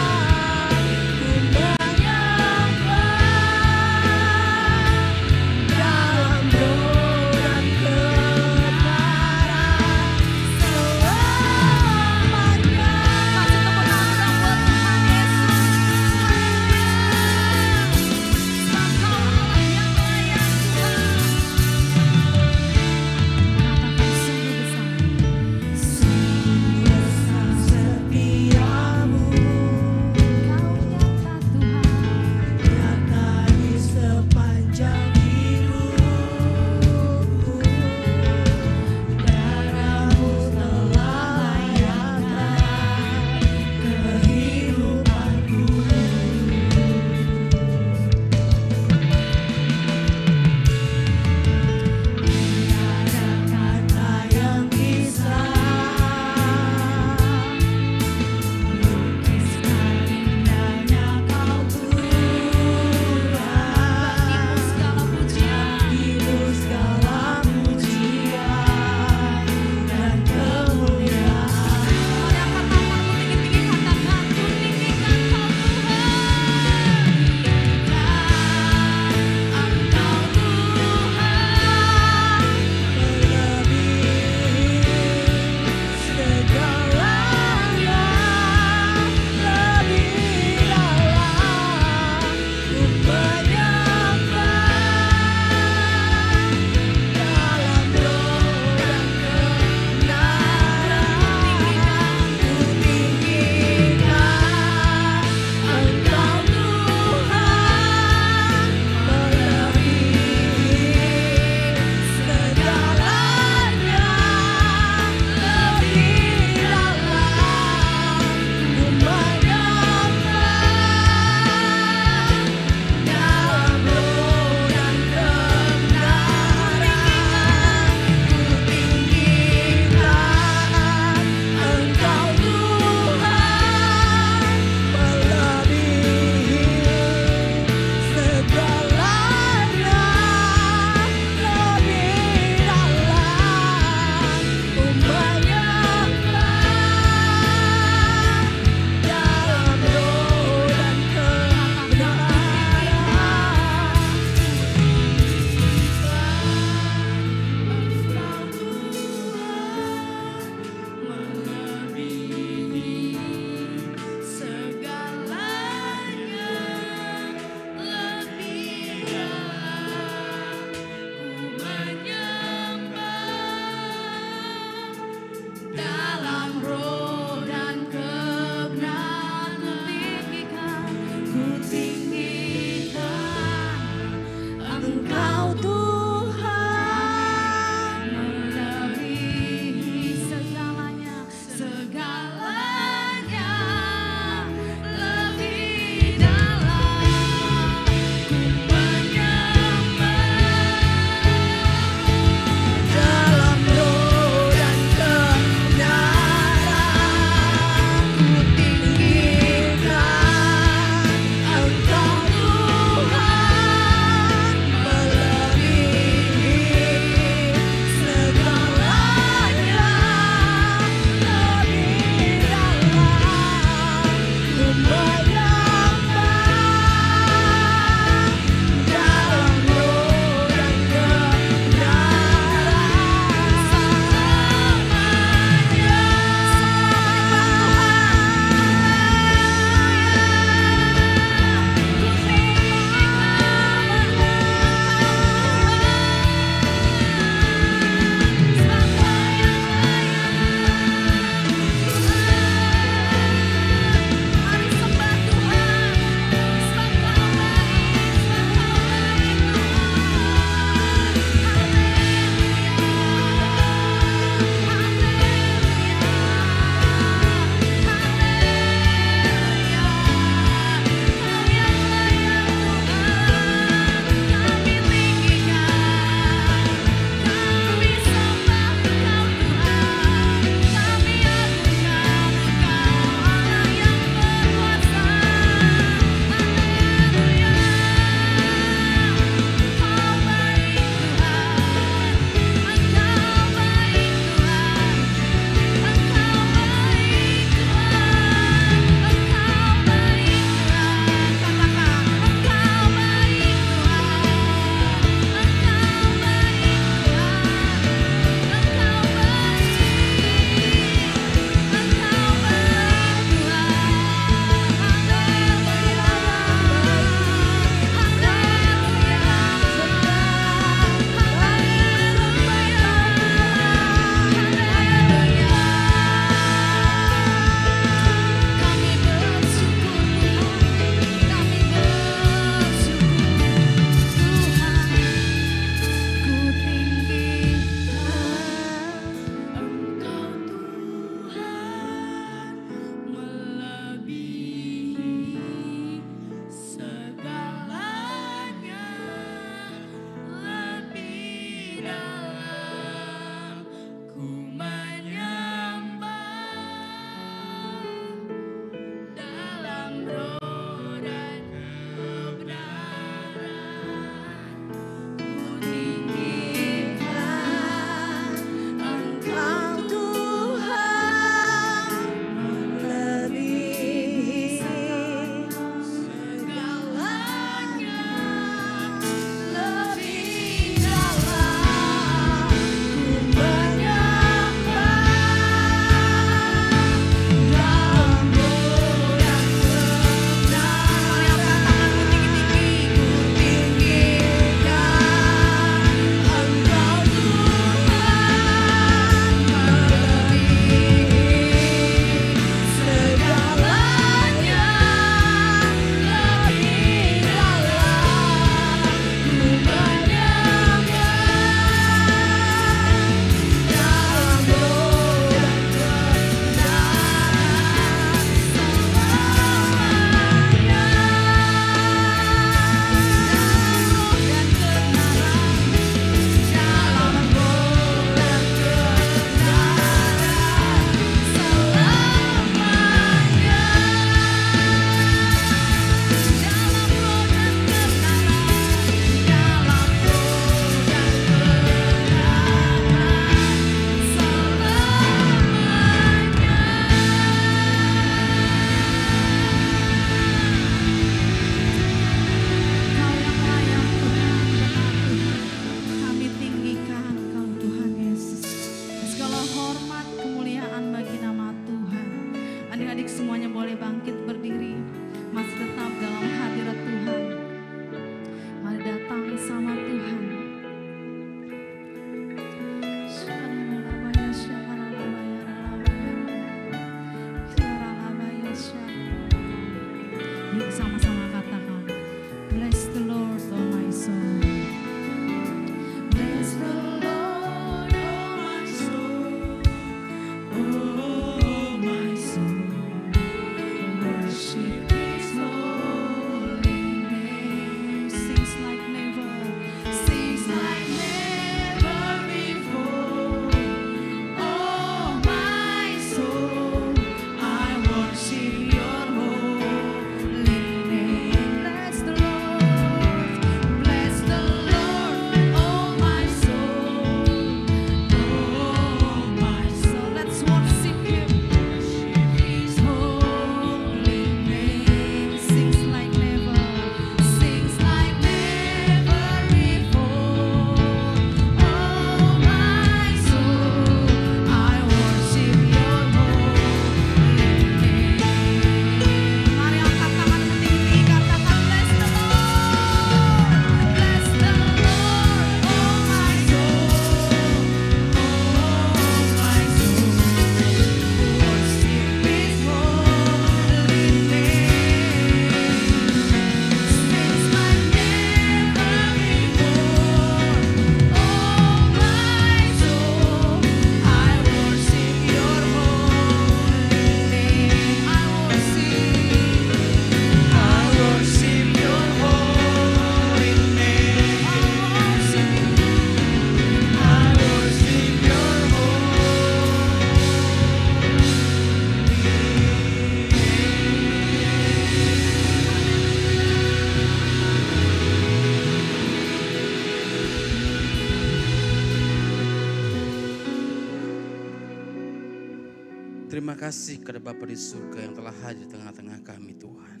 Terima kasih kepada Bapa di surga yang telah hadir di tengah-tengah kami Tuhan.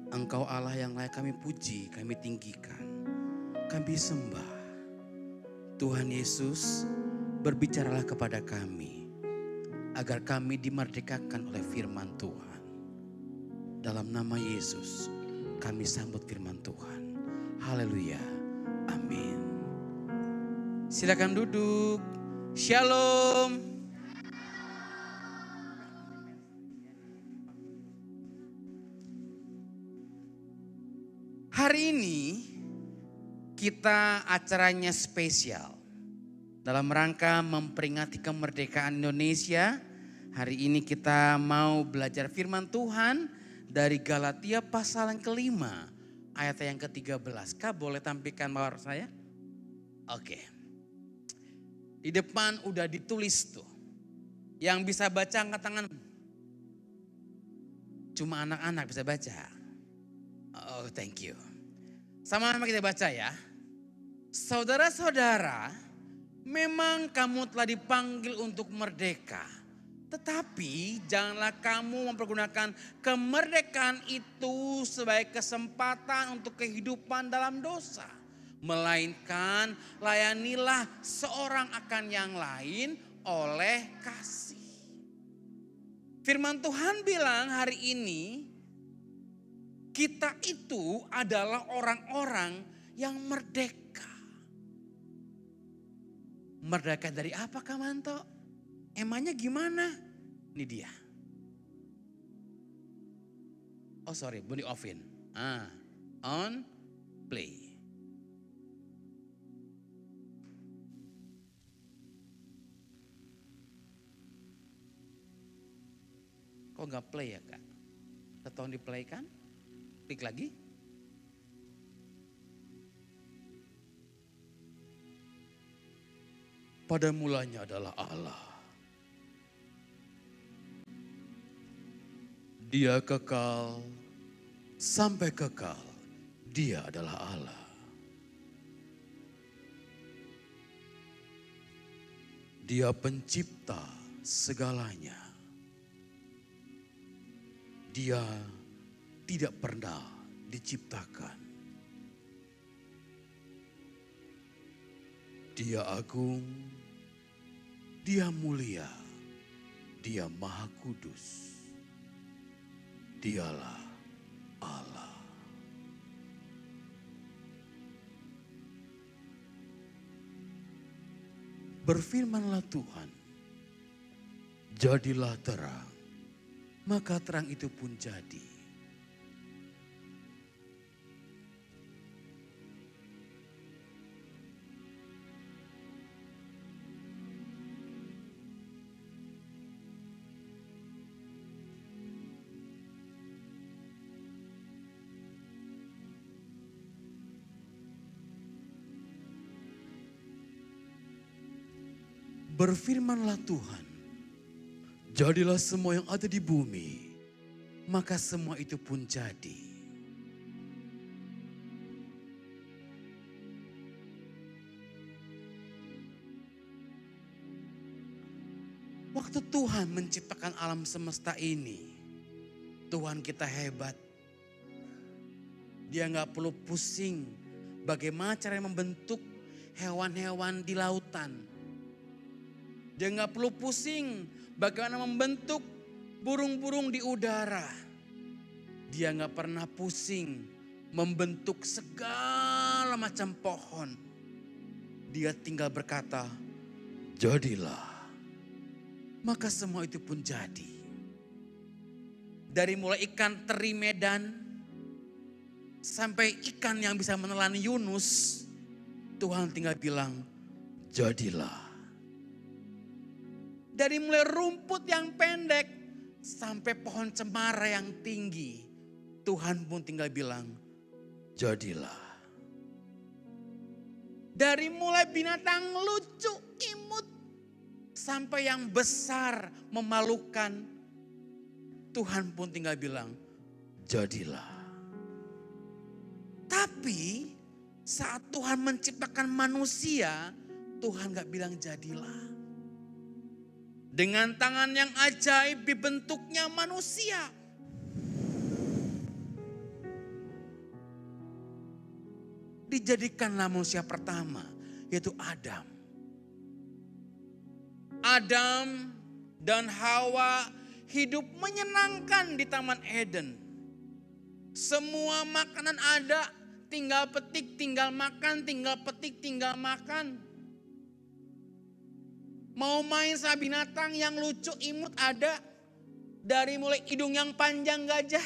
Engkau Allah yang layak kami puji, kami tinggikan, kami sembah. Tuhan Yesus, berbicaralah kepada kami agar kami dimerdekakan oleh firman Tuhan. Dalam nama Yesus kami sambut firman Tuhan. Haleluya. Amin. Silakan duduk. Shalom. Hari ini kita acaranya spesial. Dalam rangka memperingati kemerdekaan Indonesia, hari ini kita mau belajar firman Tuhan dari Galatia pasal yang kelima, ayat yang ke-13. Kak boleh tampilkan mawar saya? Oke. Di depan udah ditulis tuh. Yang bisa baca angkat tangan. Cuma anak-anak bisa baca. Oh, thank you. Sama-sama kita baca ya. Saudara-saudara, memang kamu telah dipanggil untuk merdeka. Tetapi janganlah kamu mempergunakan kemerdekaan itu sebagai kesempatan untuk kehidupan dalam dosa. Melainkan layanilah seorang akan yang lain oleh kasih. Firman Tuhan bilang hari ini kita itu adalah orang-orang yang merdeka. Merdeka dari apa Kak Manto? Emangnya gimana? Ini dia. Oh sorry, bunyi offin. On, play. Kok gak play ya Kak? Tolong di play kan? Klik lagi. Pada mulanya adalah Allah. Dia kekal sampai kekal. Dia adalah Allah. Dia pencipta segalanya. Dia tidak pernah diciptakan. Dia agung, dia mulia, dia maha kudus. Dialah Allah. Berfirmanlah Tuhan, jadilah terang, maka terang itu pun jadi. Berfirmanlah Tuhan, jadilah semua yang ada di bumi, maka semua itu pun jadi. Waktu Tuhan menciptakan alam semesta ini, Tuhan kita hebat. Dia gak perlu pusing bagaimana cara membentuk hewan-hewan di lautan. Dia gak perlu pusing bagaimana membentuk burung-burung di udara. Dia gak pernah pusing membentuk segala macam pohon. Dia tinggal berkata, jadilah. Maka semua itu pun jadi. Dari mulai ikan teri Medan sampai ikan yang bisa menelan Yunus, Tuhan tinggal bilang, jadilah. Dari mulai rumput yang pendek sampai pohon cemara yang tinggi, Tuhan pun tinggal bilang, jadilah. Dari mulai binatang lucu, imut, sampai yang besar, memalukan, Tuhan pun tinggal bilang, jadilah. Tapi saat Tuhan menciptakan manusia, Tuhan gak bilang jadilah. Dengan tangan yang ajaib dibentuknya manusia. Dijadikanlah manusia pertama, yaitu Adam. Adam dan Hawa hidup menyenangkan di Taman Eden. Semua makanan ada, tinggal petik, tinggal makan, tinggal petik, tinggal makan. Mau main sama binatang yang lucu, imut ada. Dari mulai hidung yang panjang gajah,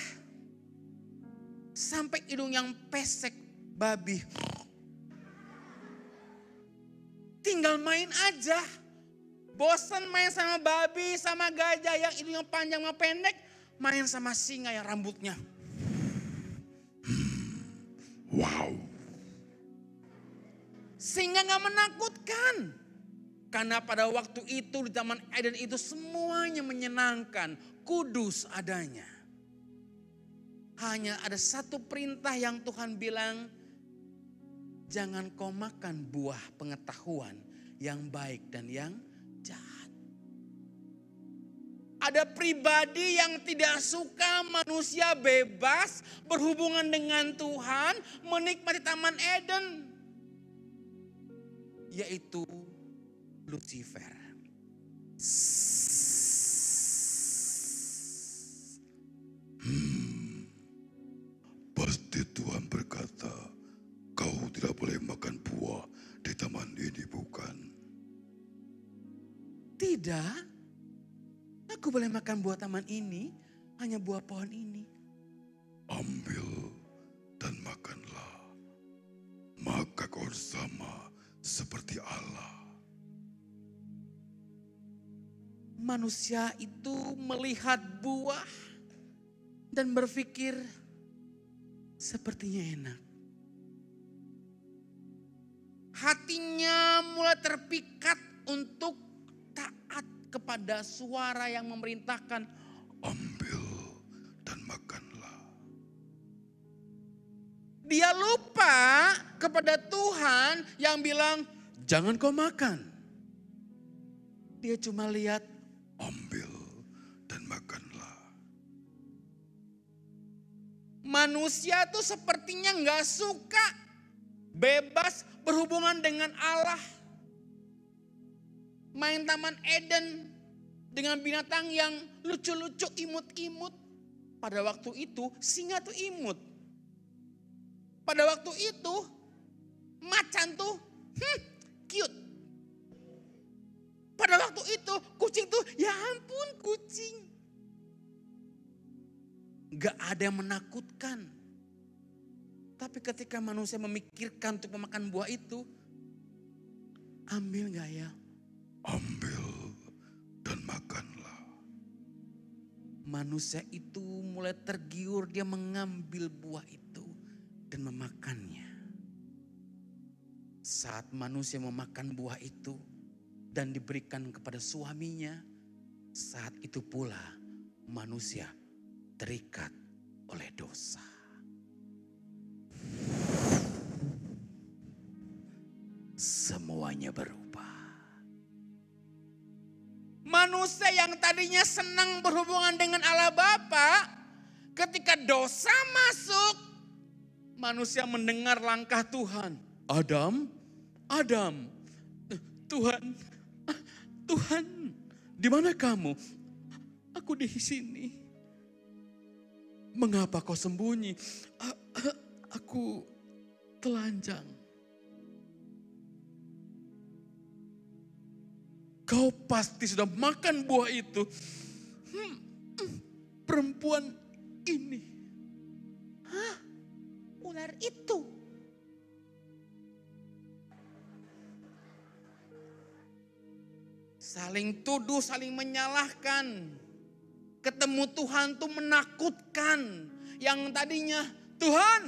sampai hidung yang pesek babi. Tinggal main aja. Bosan main sama babi, sama gajah yang hidungnya panjang sama pendek. Main sama singa yang rambutnya. Wow. Singa gak menakutkan. Karena pada waktu itu di Taman Eden itu semuanya menyenangkan. Kudus adanya. Hanya ada satu perintah yang Tuhan bilang. Jangan kau makan buah pengetahuan yang baik dan yang jahat. Ada pribadi yang tidak suka manusia bebas berhubungan dengan Tuhan, menikmati Taman Eden. Yaitu Lucifer. Pasti Tuhan berkata, kau tidak boleh makan buah di taman ini, bukan? Tidak. Aku boleh makan buah taman ini, hanya buah pohon ini. Ambil dan makanlah. Maka kau sama seperti Allah. Manusia itu melihat buah dan berpikir sepertinya enak. Hatinya mulai terpikat untuk taat kepada suara yang memerintahkan. Ambil dan makanlah. Dia lupa kepada Tuhan yang bilang, jangan kau makan. Dia cuma lihat, ambil dan makanlah. Manusia tuh sepertinya gak suka bebas berhubungan dengan Allah. Main Taman Eden dengan binatang yang lucu-lucu, imut-imut. Pada waktu itu singa tuh imut. Pada waktu itu macan tuh cute. Pada waktu itu kucing tuh ya ampun kucing. Gak ada yang menakutkan. Tapi ketika manusia memikirkan untuk memakan buah itu, ambil gak ya? Ambil dan makanlah. Manusia itu mulai tergiur, dia mengambil buah itu dan memakannya. Saat manusia memakan buah itu dan diberikan kepada suaminya, saat itu pula manusia terikat oleh dosa. Semuanya berubah. Manusia yang tadinya senang berhubungan dengan Allah Bapa, ketika dosa masuk, manusia mendengar langkah Tuhan. Adam, Adam, Tuhan, di mana kamu? Aku di sini. Mengapa kau sembunyi? Aku telanjang. Kau pasti sudah makan buah itu. Perempuan ini. Hah? Ular itu. Saling tuduh, saling menyalahkan. Ketemu Tuhan tuh menakutkan. Yang tadinya, Tuhan,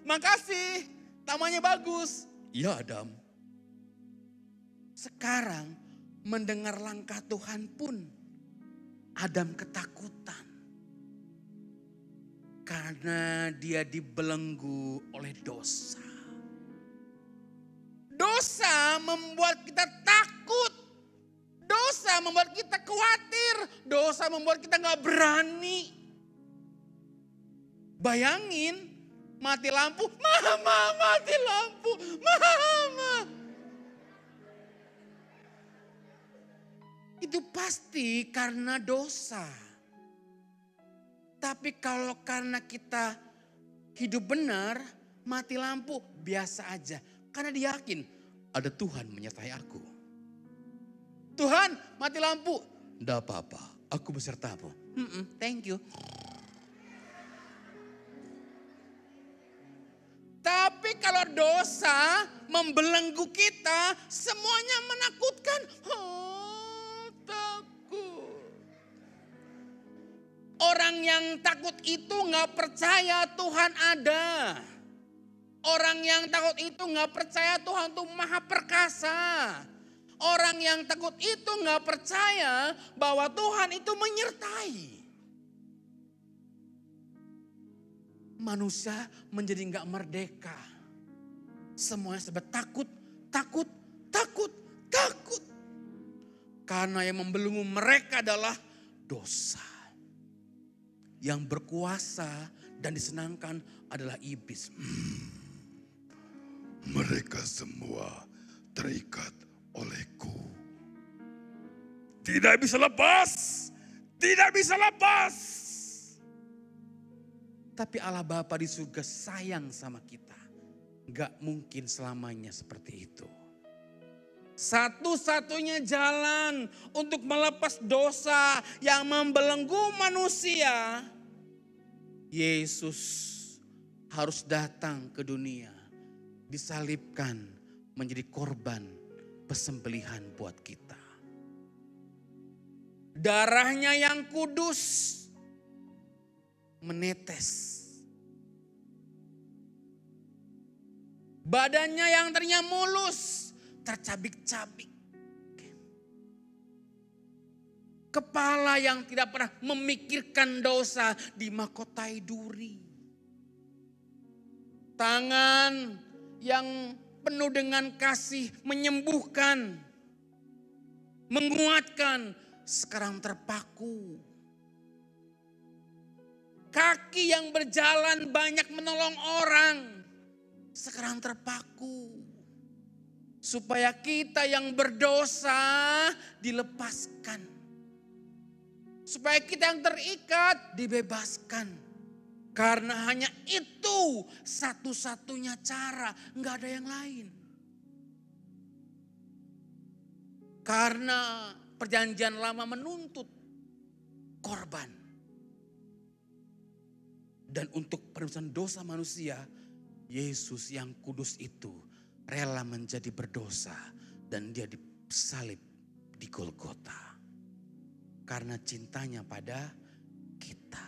makasih, tamannya bagus. Iya Adam. Sekarang mendengar langkah Tuhan pun Adam ketakutan. Karena dia dibelenggu oleh dosa. Dosa membuat kita takut. Dosa Dosa membuat kita khawatir. Dosa membuat kita gak berani. Bayangin, mati lampu. Mama, mati lampu. Mama. Itu pasti karena dosa. Tapi kalau karena kita hidup benar, mati lampu biasa aja. Karena dia yakin ada Tuhan menyertai aku. Tuhan, mati lampu. Tidak apa-apa, aku besertamu. Thank you. Tapi kalau dosa membelenggu kita, semuanya menakutkan. Takut. Orang yang takut itu gak percaya Tuhan ada. Orang yang takut itu gak percaya Tuhan itu maha perkasa. Orang yang takut itu gak percaya bahwa Tuhan itu menyertai. Manusia menjadi gak merdeka. Semuanya serba takut, takut, takut, takut. Karena yang membelenggu mereka adalah dosa. Yang berkuasa dan disenangkan adalah iblis. Mereka semua terikat olehku. Tidak bisa lepas. Tidak bisa lepas. Tapi Allah Bapa di surga sayang sama kita. Gak mungkin selamanya seperti itu. Satu-satunya jalan untuk melepas dosa yang membelenggu manusia, Yesus harus datang ke dunia, disalibkan menjadi korban persembelihan buat kita. Darahnya yang kudus menetes. Badannya yang tadinya mulus tercabik-cabik. Kepala yang tidak pernah memikirkan dosa dimahkotai duri. Tangan yang penuh dengan kasih menyembuhkan, menguatkan, sekarang terpaku. Kaki yang berjalan banyak menolong orang, sekarang terpaku. Supaya kita yang berdosa dilepaskan. Supaya kita yang terikat dibebaskan. Karena hanya itu satu-satunya cara, nggak ada yang lain. Karena perjanjian lama menuntut korban. Dan untuk penebusan dosa manusia, Yesus yang kudus itu rela menjadi berdosa dan dia disalib di Golgota. Karena cintanya pada kita.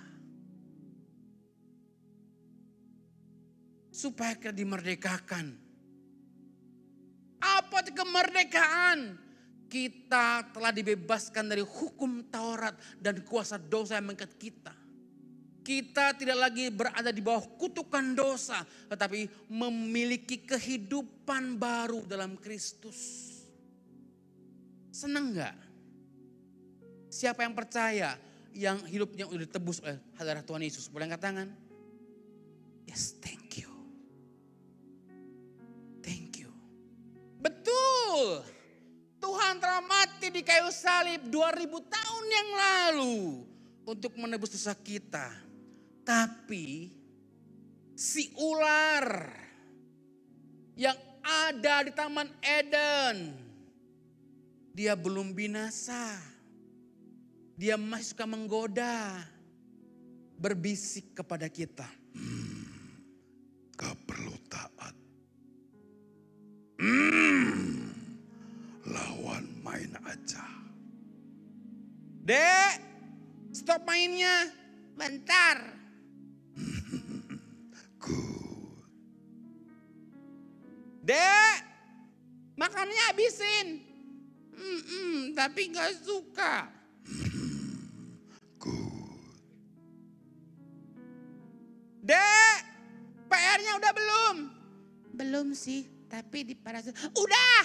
Supaya kita dimerdekakan. Apa itu kemerdekaan? Kita telah dibebaskan dari hukum Taurat dan kuasa dosa yang mengikat kita. Kita tidak lagi berada di bawah kutukan dosa, tetapi memiliki kehidupan baru dalam Kristus. Senang gak? Siapa yang percaya yang hidupnya sudah ditebus oleh darah Tuhan Yesus? Boleh angkat tangan? Yes, thank you. Thank you. Betul. Tuhan telah mati di kayu salib 2000 tahun yang lalu untuk menebus dosa kita. Tapi si ular yang ada di Taman Eden, dia belum binasa. Dia masih suka menggoda, berbisik kepada kita. Gak perlu taat. Lawan main aja. Dek, stop mainnya. Bentar. Good. Dek, makannya habisin. Tapi gak suka. Good. Dek, PR-nya udah belum? Belum sih, tapi di parasit. Udah.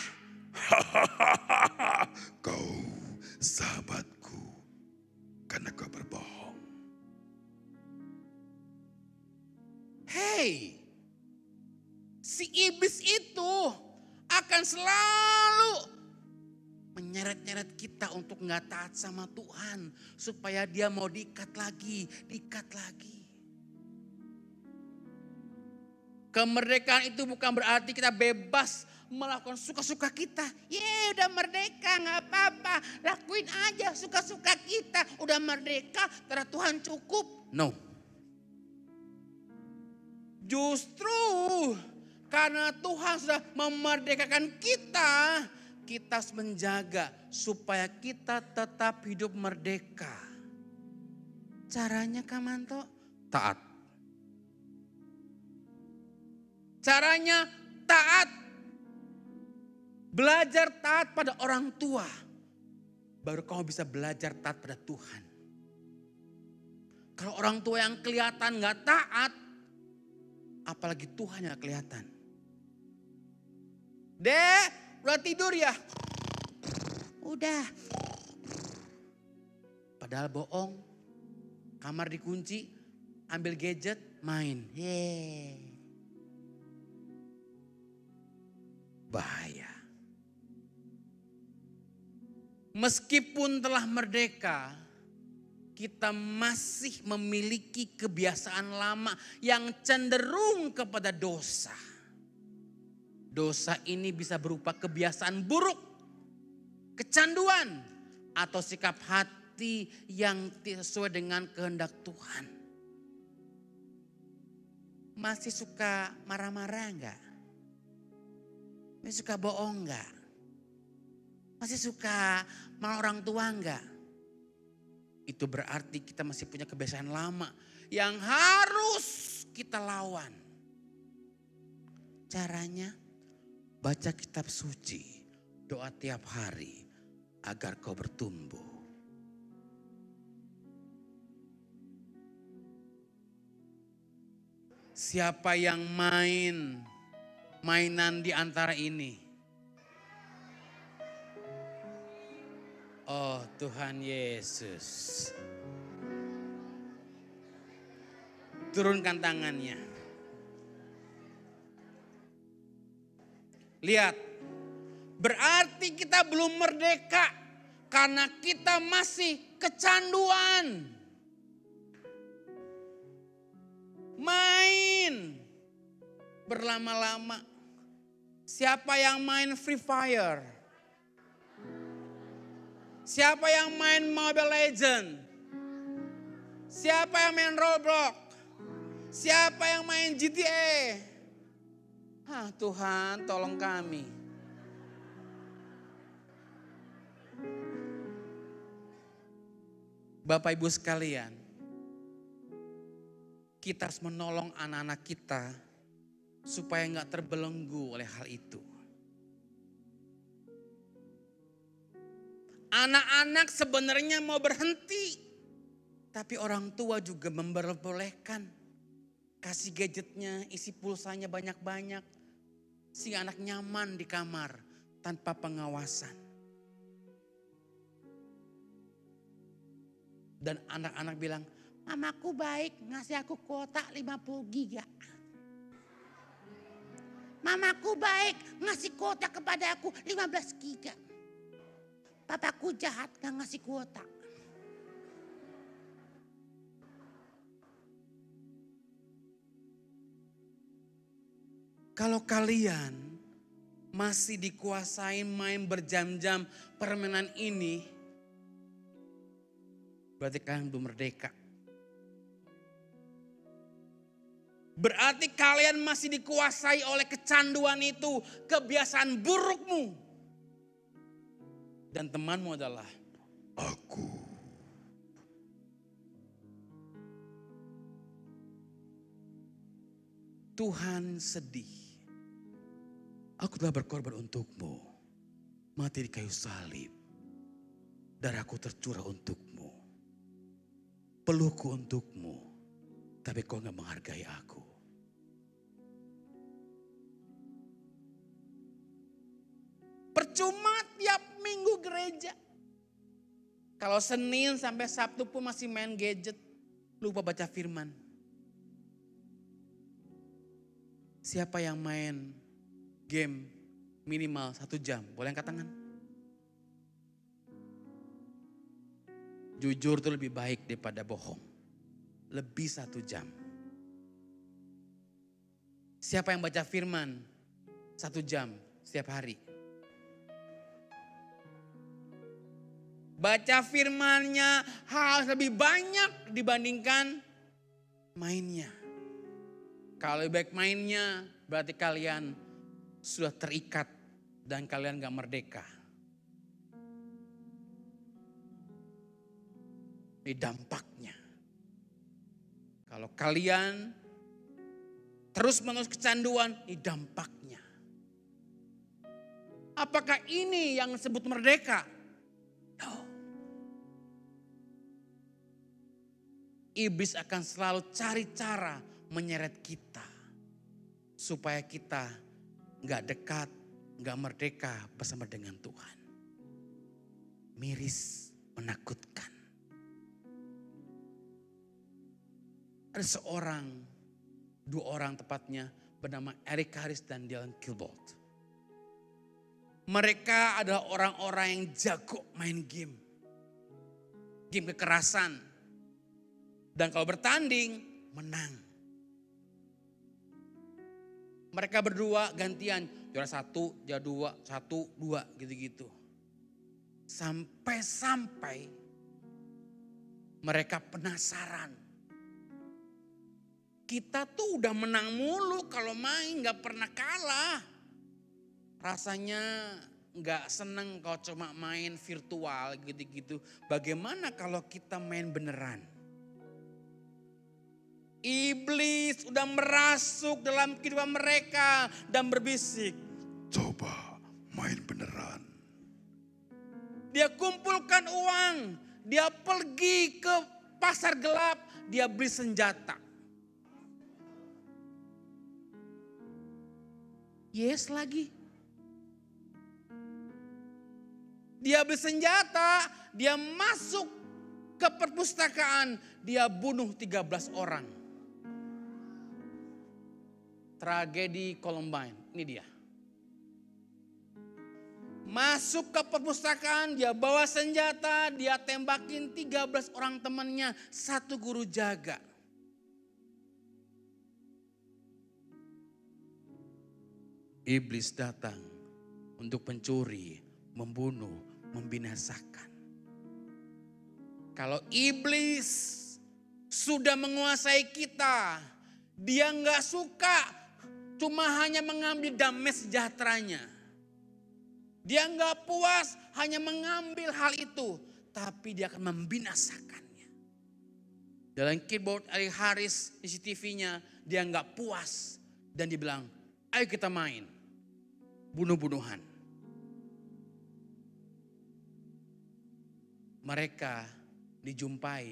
Kau sahabatku, karena kau berbohong. Hei, si iblis itu akan selalu menyeret-nyeret kita untuk nggak taat sama Tuhan. Supaya dia mau diikat lagi, diikat lagi. Kemerdekaan itu bukan berarti kita bebas melakukan suka-suka kita. Udah merdeka, nggak apa-apa. Lakuin aja suka-suka kita. Udah merdeka, karena Tuhan cukup. No. Justru karena Tuhan sudah memerdekakan kita, kita harus menjaga supaya kita tetap hidup merdeka. Caranya Kamanto? Taat. Caranya taat. Belajar taat pada orang tua. Baru kamu bisa belajar taat pada Tuhan. Kalau orang tua yang kelihatan gak taat, apalagi Tuhan yang kelihatan. Dek, udah tidur ya? Udah. Padahal bohong. Kamar dikunci, ambil gadget, main. Bahaya. Meskipun telah merdeka, kita masih memiliki kebiasaan lama yang cenderung kepada dosa. Dosa ini bisa berupa kebiasaan buruk, kecanduan, atau sikap hati yang tidak sesuai dengan kehendak Tuhan. Masih suka marah-marah enggak? Masih suka bohong enggak? Masih suka malah orang tua enggak? Itu berarti kita masih punya kebiasaan lama yang harus kita lawan. Caranya baca kitab suci, doa tiap hari agar kau bertumbuh. Siapa yang mainan di antara ini? Oh Tuhan Yesus. Turunkan tangannya. Lihat. Berarti kita belum merdeka. Karena kita masih kecanduan. Main. Berlama-lama. Siapa yang main Free Fire? Siapa yang main Mobile Legends? Siapa yang main Roblox? Siapa yang main GTA? Tuhan tolong kami. Bapak Ibu sekalian, kita harus menolong anak-anak kita supaya nggak terbelenggu oleh hal itu. Anak-anak sebenarnya mau berhenti, tapi orang tua juga memperbolehkan. Kasih gadgetnya, isi pulsanya banyak-banyak, sehingga anak nyaman di kamar tanpa pengawasan. Dan anak-anak bilang, mamaku baik ngasih aku kuota 50 giga. Mamaku baik ngasih kuota kepada aku 15 giga. Papaku jahat gak ngasih kuota. Kalau kalian masih dikuasai main berjam-jam permainan ini, berarti kalian belum merdeka. Berarti kalian masih dikuasai oleh kecanduan itu, kebiasaan burukmu. Dan temanmu adalah aku. Tuhan sedih. Aku telah berkorban untukmu. Mati di kayu salib. Darahku tercurah untukmu. Peluhku untukmu. Tapi kau gak menghargai aku. Percuma tiap minggu gereja. Kalau Senin sampai Sabtu pun masih main gadget, lupa baca firman. Siapa yang main game minimal 1 jam? Boleh angkat tangan? Jujur itu lebih baik daripada bohong. Lebih 1 jam. Siapa yang baca firman 1 jam setiap hari? Baca firmannya harus lebih banyak dibandingkan mainnya. Kalau lebih baik mainnya berarti kalian sudah terikat dan kalian gak merdeka. Ini dampaknya. Kalau kalian terus-menerus kecanduan, ini dampaknya. Apakah ini yang disebut merdeka? No. Iblis akan selalu cari cara menyeret kita. Supaya kita gak dekat, gak merdeka bersama dengan Tuhan. Miris, menakutkan. Ada 2 orang tepatnya bernama Eric Harris dan Dylan Klebold. Mereka adalah orang-orang yang jago main game. Game kekerasan. Dan kalau bertanding, menang. Mereka berdua gantian. Juara 1, juara 2, 1, 2 gitu-gitu. Sampai-sampai mereka penasaran. Kita tuh udah menang mulu kalau main, gak pernah kalah. Rasanya gak seneng kalau cuma main virtual gitu-gitu. Bagaimana kalau kita main beneran? Iblis udah merasuk dalam kehidupan mereka dan berbisik. Coba main beneran. Dia kumpulkan uang, dia pergi ke pasar gelap, dia beli senjata. Yes lagi. Dia beli senjata, dia masuk ke perpustakaan, dia bunuh 13 orang. Tragedi Columbine, ini dia. Masuk ke perpustakaan, dia bawa senjata, dia tembakin 13 orang temannya, 1 guru jaga. Iblis datang untuk mencuri, membunuh, membinasakan. Kalau iblis sudah menguasai kita, dia nggak suka cuma hanya mengambil damai sejahteranya. Dia nggak puas hanya mengambil hal itu, tapi dia akan membinasakannya. Dalam keyboard Eric Harris di CCTV-nya, dia nggak puas dan dia bilang, ayo kita main bunuh-bunuhan. Mereka dijumpai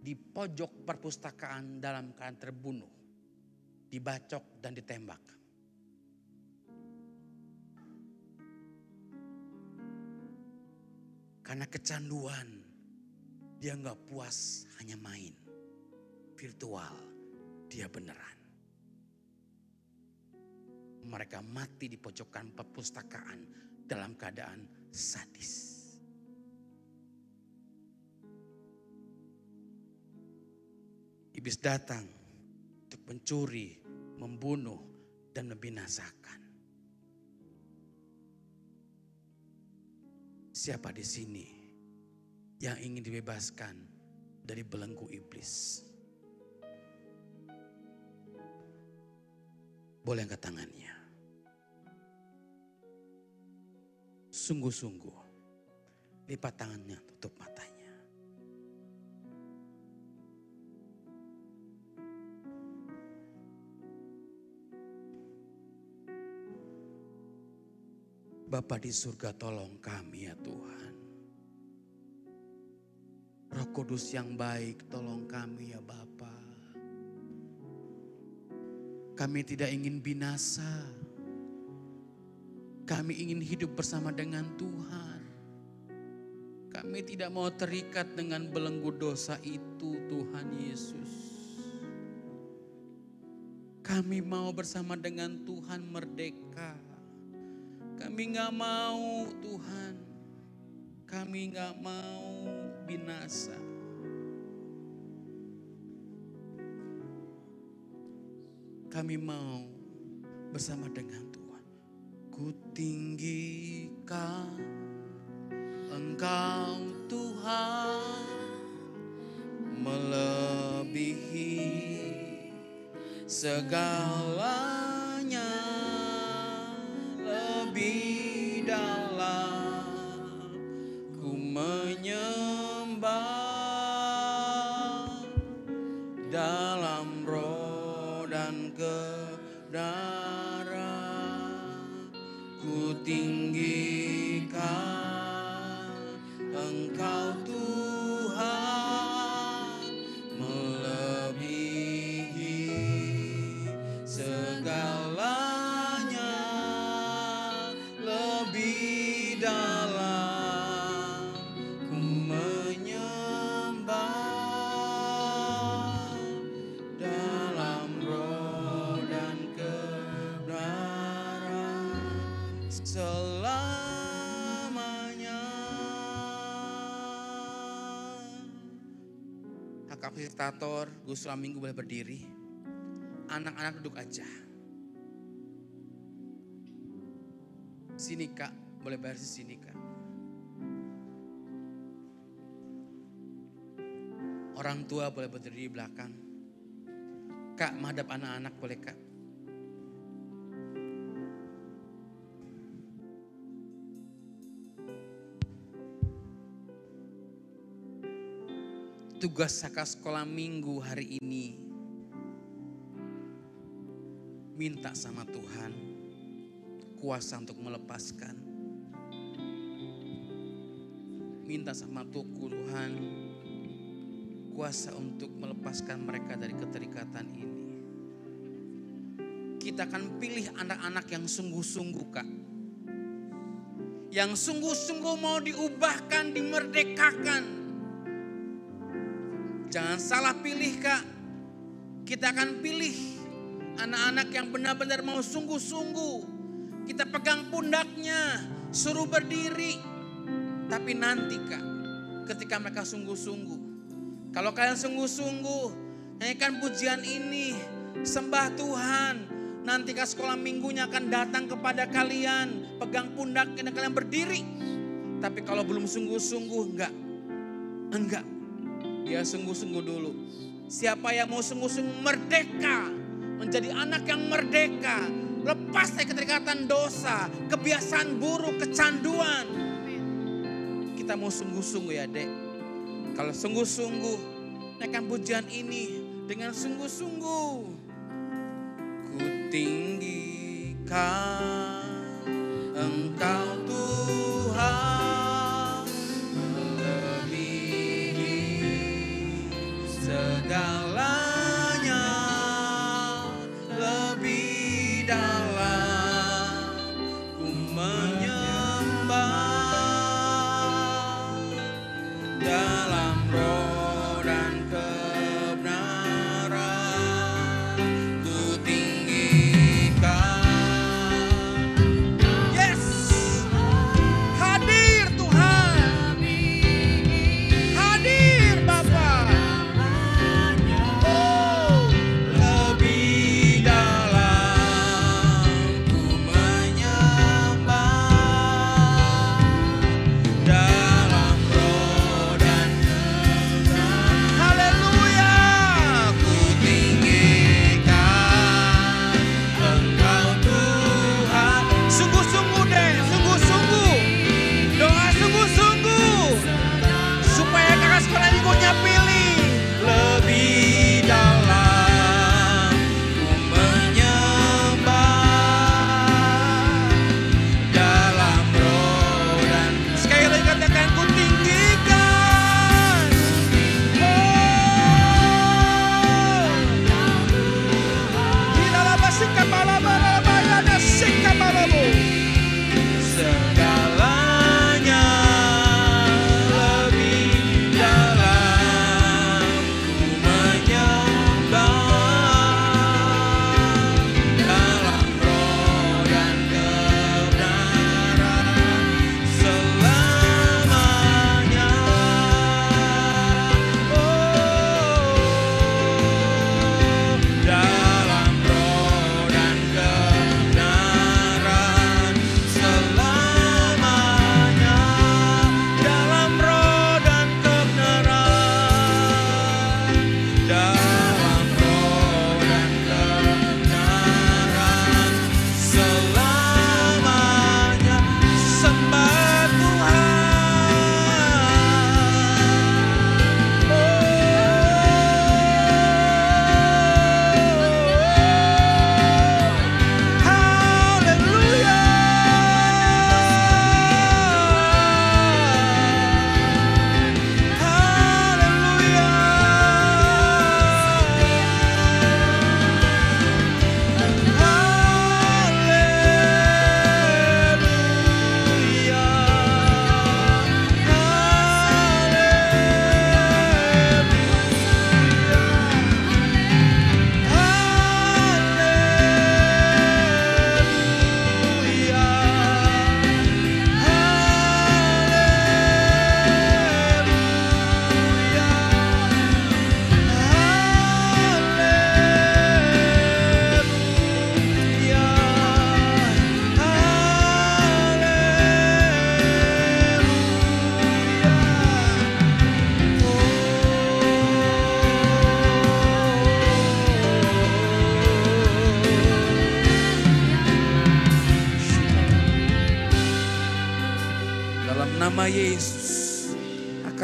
di pojok perpustakaan dalam keadaan terbunuh, dibacok dan ditembak. Karena kecanduan, dia nggak puas hanya main virtual, dia beneran. Mereka mati di pojokan perpustakaan dalam keadaan sadis. Iblis datang untuk mencuri, membunuh, dan membinasakan. Siapa di sini yang ingin dibebaskan dari belenggu iblis? Boleh angkat tangannya. Sungguh-sungguh, lipat tangannya, tutup matanya. Bapa di surga, tolong kami ya Tuhan. Roh Kudus yang baik, tolong kami ya Bapa. Kami tidak ingin binasa. Kami ingin hidup bersama dengan Tuhan. Kami tidak mau terikat dengan belenggu dosa itu, Tuhan Yesus. Kami mau bersama dengan Tuhan merdeka. Kami gak mau Tuhan, kami gak mau binasa. Kami mau bersama dengan Tuhan. Ku tinggikan Engkau Tuhan, melebihi segalanya, lebih dalam ku menyembah dalam roh dan kebenaran. Ku tinggikan Engkau Tuhan, melebihi segalanya, lebih dalam ku menyembah dalam roh dan kebenaran selamanya. Hak fasilitator Gus Minggu boleh berdiri. Anak-anak duduk aja. Sini Kak, boleh bayar sini Kak. Orang tua boleh berdiri di belakang. Kak, menghadap anak-anak boleh Kak. Tugas Saka Sekolah Minggu hari ini, minta sama Tuhan kuasa untuk melepaskan. Minta sama Tuhan kuasa untuk melepaskan mereka dari keterikatan ini. Kita akan pilih anak-anak yang sungguh-sungguh Kak. Yang sungguh-sungguh mau diubahkan, dimerdekakan. Jangan salah pilih Kak. Kita akan pilih anak-anak yang benar-benar mau sungguh-sungguh. Kita pegang pundaknya, suruh berdiri. Tapi nanti Kak, ketika mereka sungguh-sungguh. Kalau kalian sungguh-sungguh, nyanyikan pujian ini, sembah Tuhan. Nanti Kak sekolah minggunya akan datang kepada kalian, pegang pundaknya dan kalian berdiri. Tapi kalau belum sungguh-sungguh, enggak. Dia sungguh-sungguh dulu. Siapa yang mau sungguh-sungguh merdeka, menjadi anak yang merdeka, lepas dari keterikatan dosa, kebiasaan buruk, kecanduan. Kita mau sungguh-sungguh ya Dek. Kalau sungguh-sungguh, naikkan pujian ini dengan sungguh-sungguh. Ku tinggikan Engkau Tuhan, segalanya, lebih dalam ku menyembah dalam roh dan kebenaran. Ku tinggikan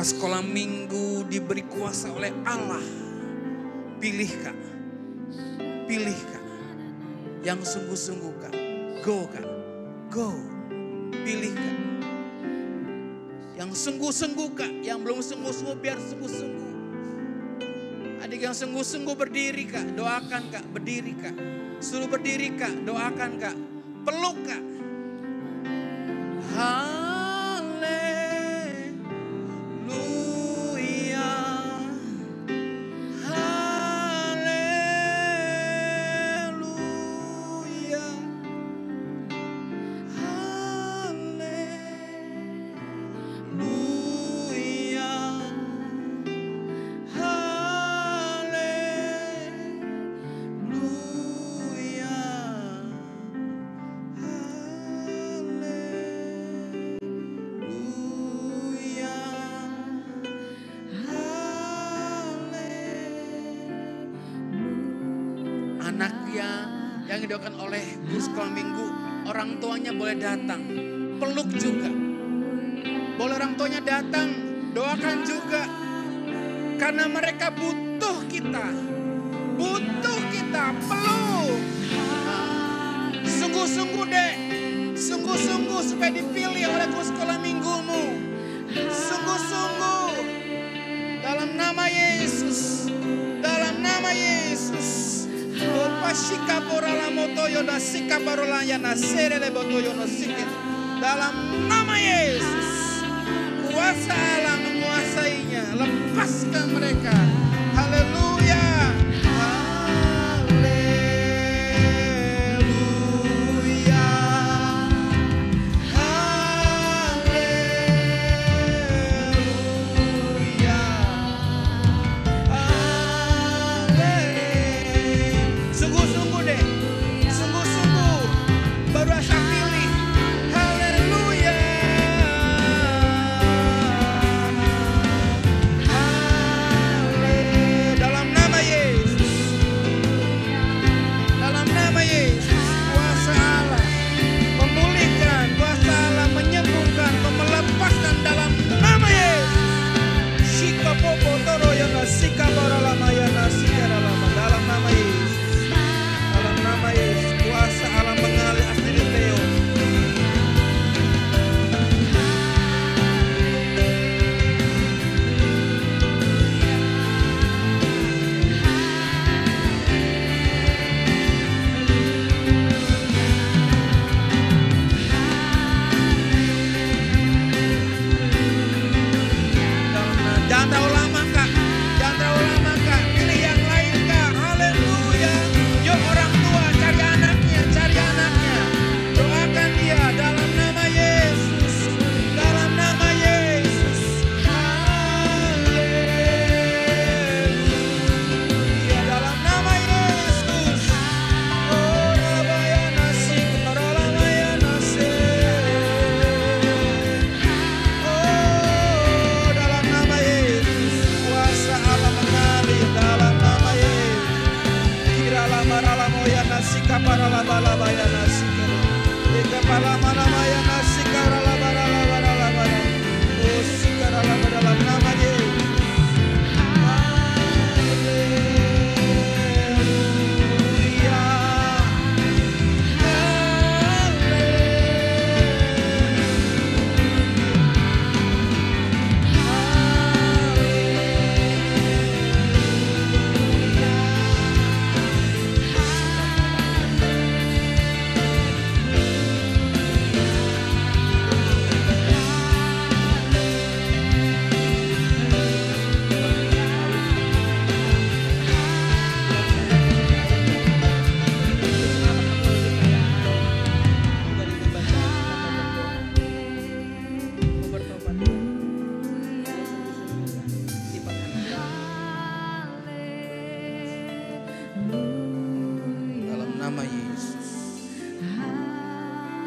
Kak sekolah minggu diberi kuasa oleh Allah. Pilih Kak. Pilih Kak. Yang sungguh-sungguh Kak. Go Kak. Go. Pilih Kak. Yang sungguh-sungguh Kak. Yang belum sungguh-sungguh biar sungguh-sungguh. Adik yang sungguh-sungguh berdiri Kak. Doakan Kak. Berdiri Kak. Suruh berdiri Kak. Doakan Kak. Peluk Kak. Anaknya yang didoakan oleh guru sekolah minggu, orang tuanya boleh datang, peluk juga. Boleh orang tuanya datang, doakan juga. Karena mereka butuh kita, peluk. Sungguh-sungguh dek, sungguh-sungguh supaya dipilih oleh guru sekolah minggumu. Sungguh-sungguh, dalam nama Yesus, dalam nama Yesus. Opashika borala motoyo na sika barola ya na serele botoyo no sikit. Dalam nama Yesus, kuasa Allah menguasainya. Lepaskan mereka. Haleluya.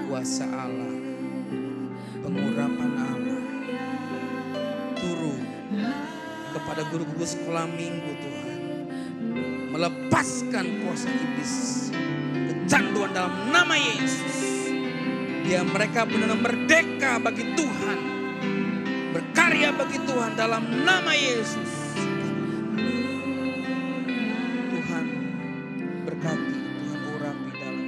Kuasa Allah, pengurapan Allah turun kepada guru-guru sekolah minggu Tuhan. Melepaskan kuasa iblis, kecanduan dalam nama Yesus. Biar mereka benar-benar merdeka bagi Tuhan, berkarya berkarya bagi Tuhan dalam nama Yesus. Tuhan berkati, Tuhan urapi dalam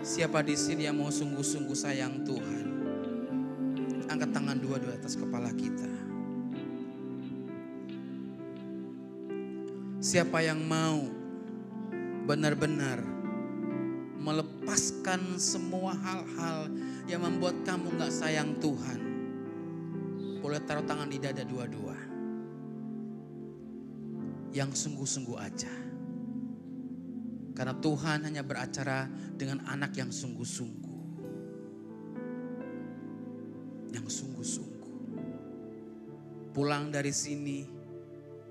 Siapa di sini yang mau sungguh-sungguh sayang Tuhan? Angkat tangan dua-dua atas kepala kita. Siapa yang mau benar-benar melepaskan semua hal-hal yang membuat kamu gak sayang Tuhan? Boleh taruh tangan di dada dua-dua. Yang sungguh-sungguh aja. Karena Tuhan hanya beracara dengan anak yang sungguh-sungguh. Yang sungguh-sungguh. Pulang dari sini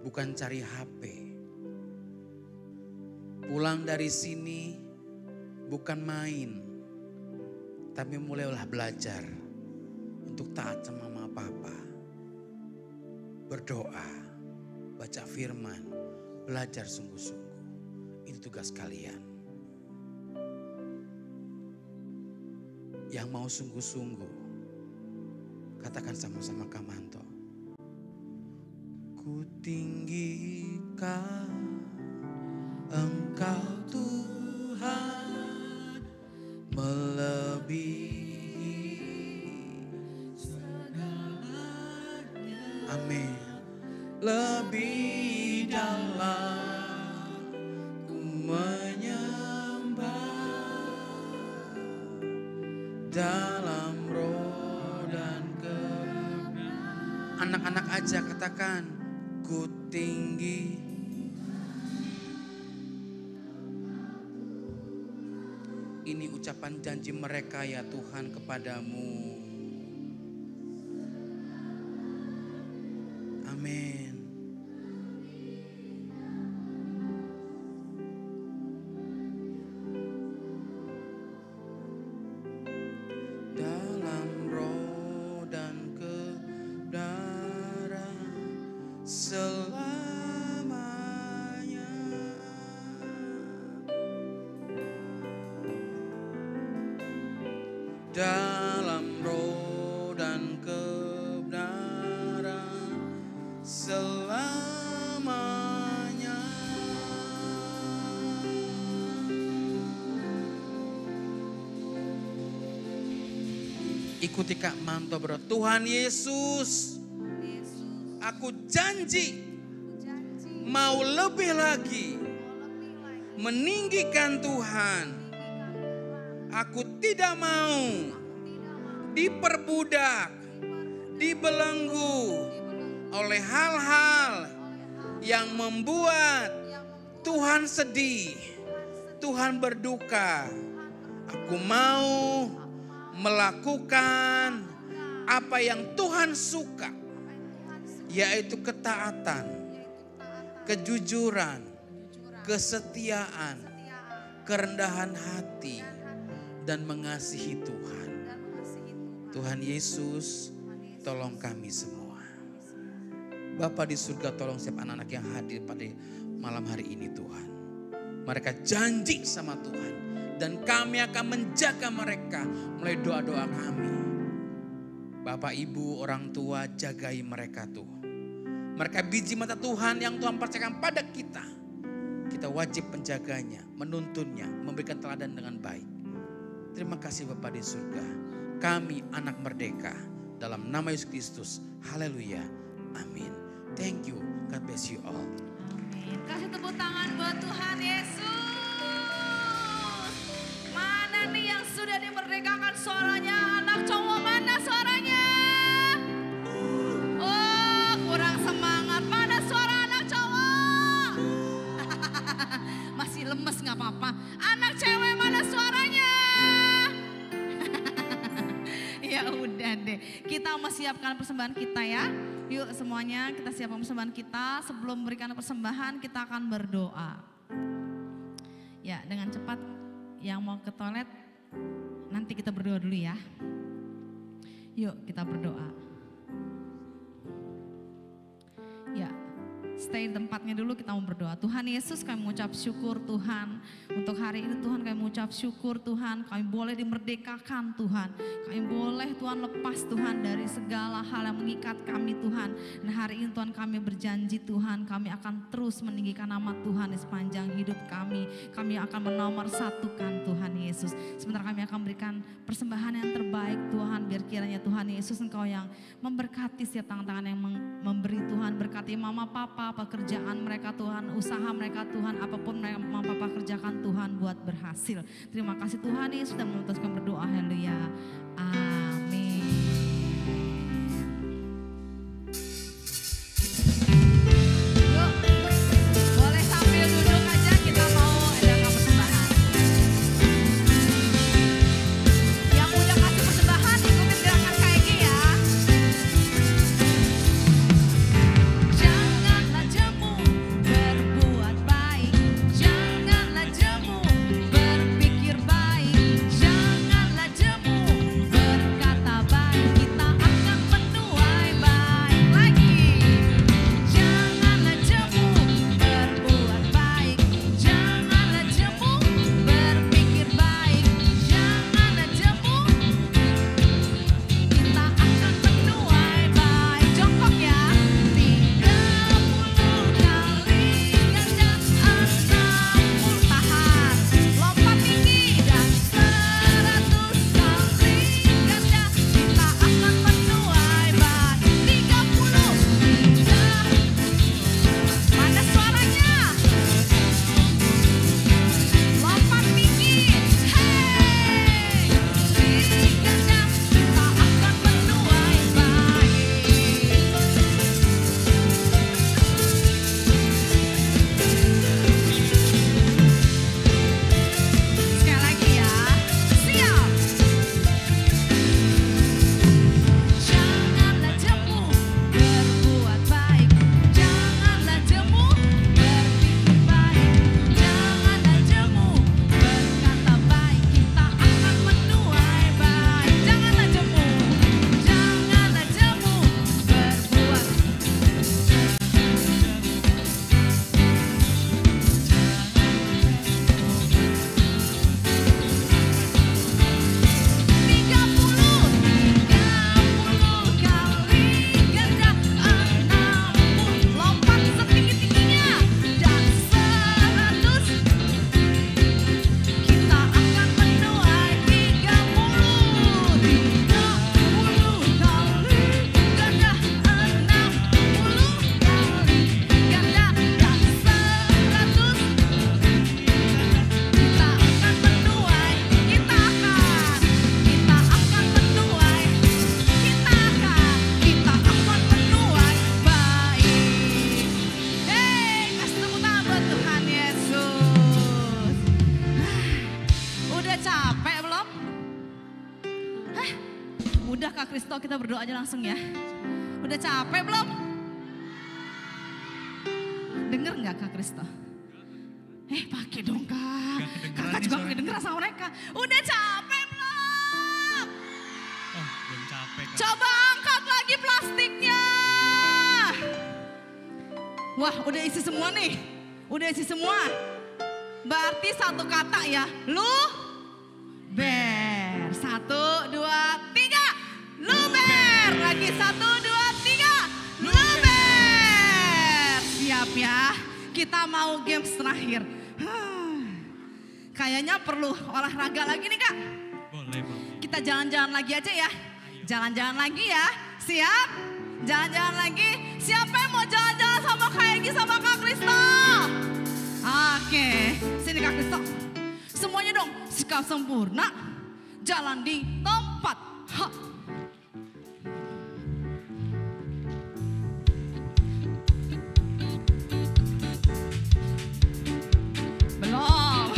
bukan cari HP. Pulang dari sini bukan main. Tapi mulailah belajar untuk taat sama mama papa. Berdoa, baca firman, belajar sungguh-sungguh. Ini tugas kalian. Yang mau sungguh-sungguh, katakan sama-sama Kamanto. Ku tinggikan Engkau Tuhan, melebihi segalanya. Amin. Lebih dalam menyembah dalam roh dan kebenaran. Anak-anak aja katakan, ku tinggi. Ini ucapan janji mereka ya Tuhan kepadamu. Amin. Dalam roh dan kebenaran selamanya. Ikuti Kak Manto bro. Tuhan Yesus, aku janji mau lebih lagi meninggikan Tuhan. Aku tidak mau diperbudak, dibelenggu oleh hal-hal yang membuat Tuhan sedih, Tuhan berduka. Aku mau melakukan apa yang Tuhan suka, yaitu ketaatan, kejujuran, kesetiaan, kerendahan hati, dan mengasihi Tuhan. Tuhan Yesus, tolong kami semua. Bapa di surga, tolong setiap anak-anak yang hadir pada malam hari ini Tuhan. Mereka janji sama Tuhan. Dan kami akan menjaga mereka melalui doa-doa kami. Bapak, Ibu, orang tua, jagai mereka Tuhan. Mereka biji mata Tuhan yang Tuhan percayakan pada kita. Kita wajib menjaganya, menuntunnya, memberikan teladan dengan baik. Terima kasih Bapa di surga. Kami anak merdeka dalam nama Yesus Kristus. Haleluya. Amin. Thank you. God bless you all. Amin. Kasih tepuk tangan buat Tuhan Yesus. Mana nih yang sudah dimerdekakan suaranya? Anak cowok mana suaranya? gak apa-apa. Anak cewek mana suaranya? Ya udah deh, kita mau siapkan persembahan kita ya. Yuk semuanya kita siapkan persembahan kita. Sebelum memberikan persembahan kita akan berdoa. Ya dengan cepat yang mau ke toilet nanti kita berdoa dulu ya. Yuk kita berdoa. Ya, stay di tempatnya dulu, kita mau berdoa. Tuhan Yesus, kami mengucap syukur Tuhan. Untuk hari ini Tuhan kami mengucap syukur Tuhan. Kami boleh dimerdekakan Tuhan. Kami boleh Tuhan lepas Tuhan dari segala hal yang mengikat kami Tuhan. Dan hari ini Tuhan kami berjanji Tuhan, kami akan terus meninggikan nama Tuhan di sepanjang hidup kami. Kami akan menomorsatukan Tuhan Yesus. Sebentar kami akan berikan persembahan yang terbaik Tuhan. Biar kiranya Tuhan Yesus Engkau yang memberkati setiap tangan-tangan yang memberi Tuhan. Berkati mama papa, pekerjaan mereka Tuhan, usaha mereka Tuhan, apapun mereka mama papa kerjakan Tuhan buat berhasil. Terima kasih Tuhan Yesus sudah memutuskan berdoa. Haleluya. Amin. Yuk, boleh sambil duduk aja, kita mau adakan persembahan. Yang udah kasih persembahan ikutin gerakan KG ya. Janganlah jemu berbuat baik, janganlah jemu berpikir baik, janganlah jemu berkata baik, kita akan menuai baik lagi. Janganlah jemu berbuat baik, janganlah jemu berpikir baik, janganlah jemu, kita akan menuai baik. Jongkok ya. 30 kali ganda 60, tahan, lompat tinggi dan 100 kali ganda, kita akan menuai baik. 30, mana suaranya? Lompat tinggi, hei, ganda, kita akan menuai baik. Sekali lagi ya, siap. Janganlah jemu berbuat baik, janganlah jemu berpikir baik, janganlah jemu berkata baik, kita akan menuai baik. Janganlah jemu berbuat. Tiga puluh kali ganda 60, lompat setinggi-tingginya dan 100, kita akan menuai 30 kali ganda 60 kali ganda dan 100, kita akan menuai, kita akan menuai, kita akan menuai baik. Hei, kasih tepuk tangan buat Tuhan Yesus. Udah capek belum? Udah Kak Kristo, kita berdoa aja langsung ya. Udah capek belum? Denger nggak Kak Kristo? Pakai dong Kak. Kakak juga kedengeran sama mereka. Udah capek belum? Belum capek Kak. Coba angkat lagi plastiknya. Wah, udah isi semua nih. Udah isi semua. Berarti satu kata ya. Luber. 1, 2, 3. Luber. Lagi 1, 2, 3. Luber. Siap ya. Kita mau games terakhir. Kayaknya perlu olahraga lagi nih Kak. Boleh. Kita jalan-jalan lagi aja ya. Jalan-jalan lagi ya. Siap? Jalan-jalan lagi. Siapa yang mau jalan-jalan sama Kak Egy sama Kak Kristo? Oke, sini Kak Kristo. Semuanya dong, sikap sempurna. Jalan di tempat. Ha. Belum.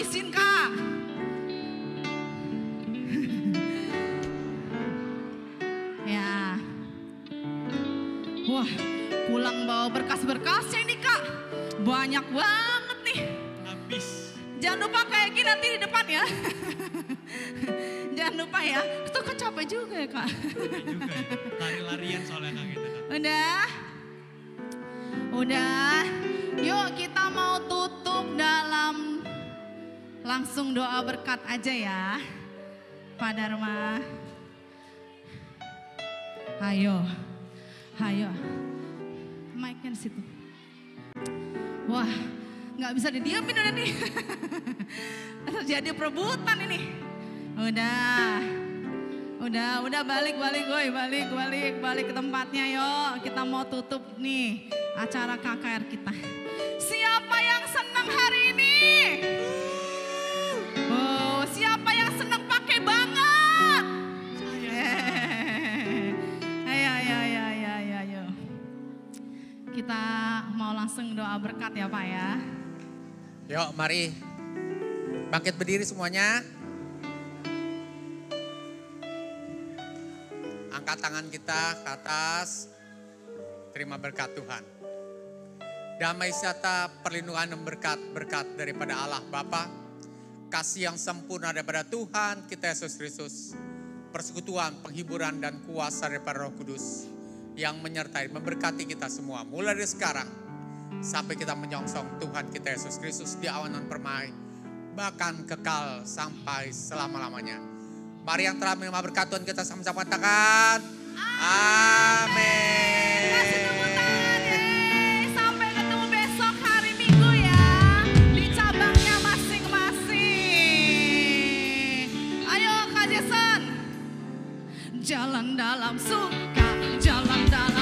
habisin Kak. Ya. Wah, pulang bawa berkas-berkasnya ini Kak. Banyak banget nih. Habis. Jangan lupa kayak gini nanti di depan ya. Jangan lupa ya. Itu kan capek juga ya Kak. Capek juga ya. Lari-larian soalnya Kak kita Kak. Udah. Udah. Yuk kita mau tutup dalam langsung doa berkat aja ya. Pak Dharma. Ayo. Ayo. Mic-nya di situ. Wah, nggak bisa didiamin udah nih. Terjadi perebutan ini. Udah balik woi, balik ke tempatnya yuk. Kita mau tutup nih acara KKR kita. Siapa yang senang hari ini? Oh, siapa yang senang pakai banget? Ayo. Kita mau langsung doa berkat ya Pak ya. Yuk mari bangkit berdiri semuanya. Angkat tangan kita ke atas. Terima berkat Tuhan. Damai sejahtera, perlindungan dan berkat daripada Allah Bapa, kasih yang sempurna daripada Tuhan kita Yesus Kristus, persekutuan, penghiburan dan kuasa daripada Roh Kudus yang menyertai, memberkati kita semua mulai dari sekarang sampai kita menyongsong Tuhan kita Yesus Kristus di awanan permai, bahkan kekal sampai selama-lamanya. Mari yang telah menerima berkat Tuhan kita sama-sama katakan amin. Kasih tepuk tangan ya. Sampai ketemu besok hari Minggu ya. Di cabangnya masing-masing. Ayo Kak Jason. Jalan dalam suka, jalan dalam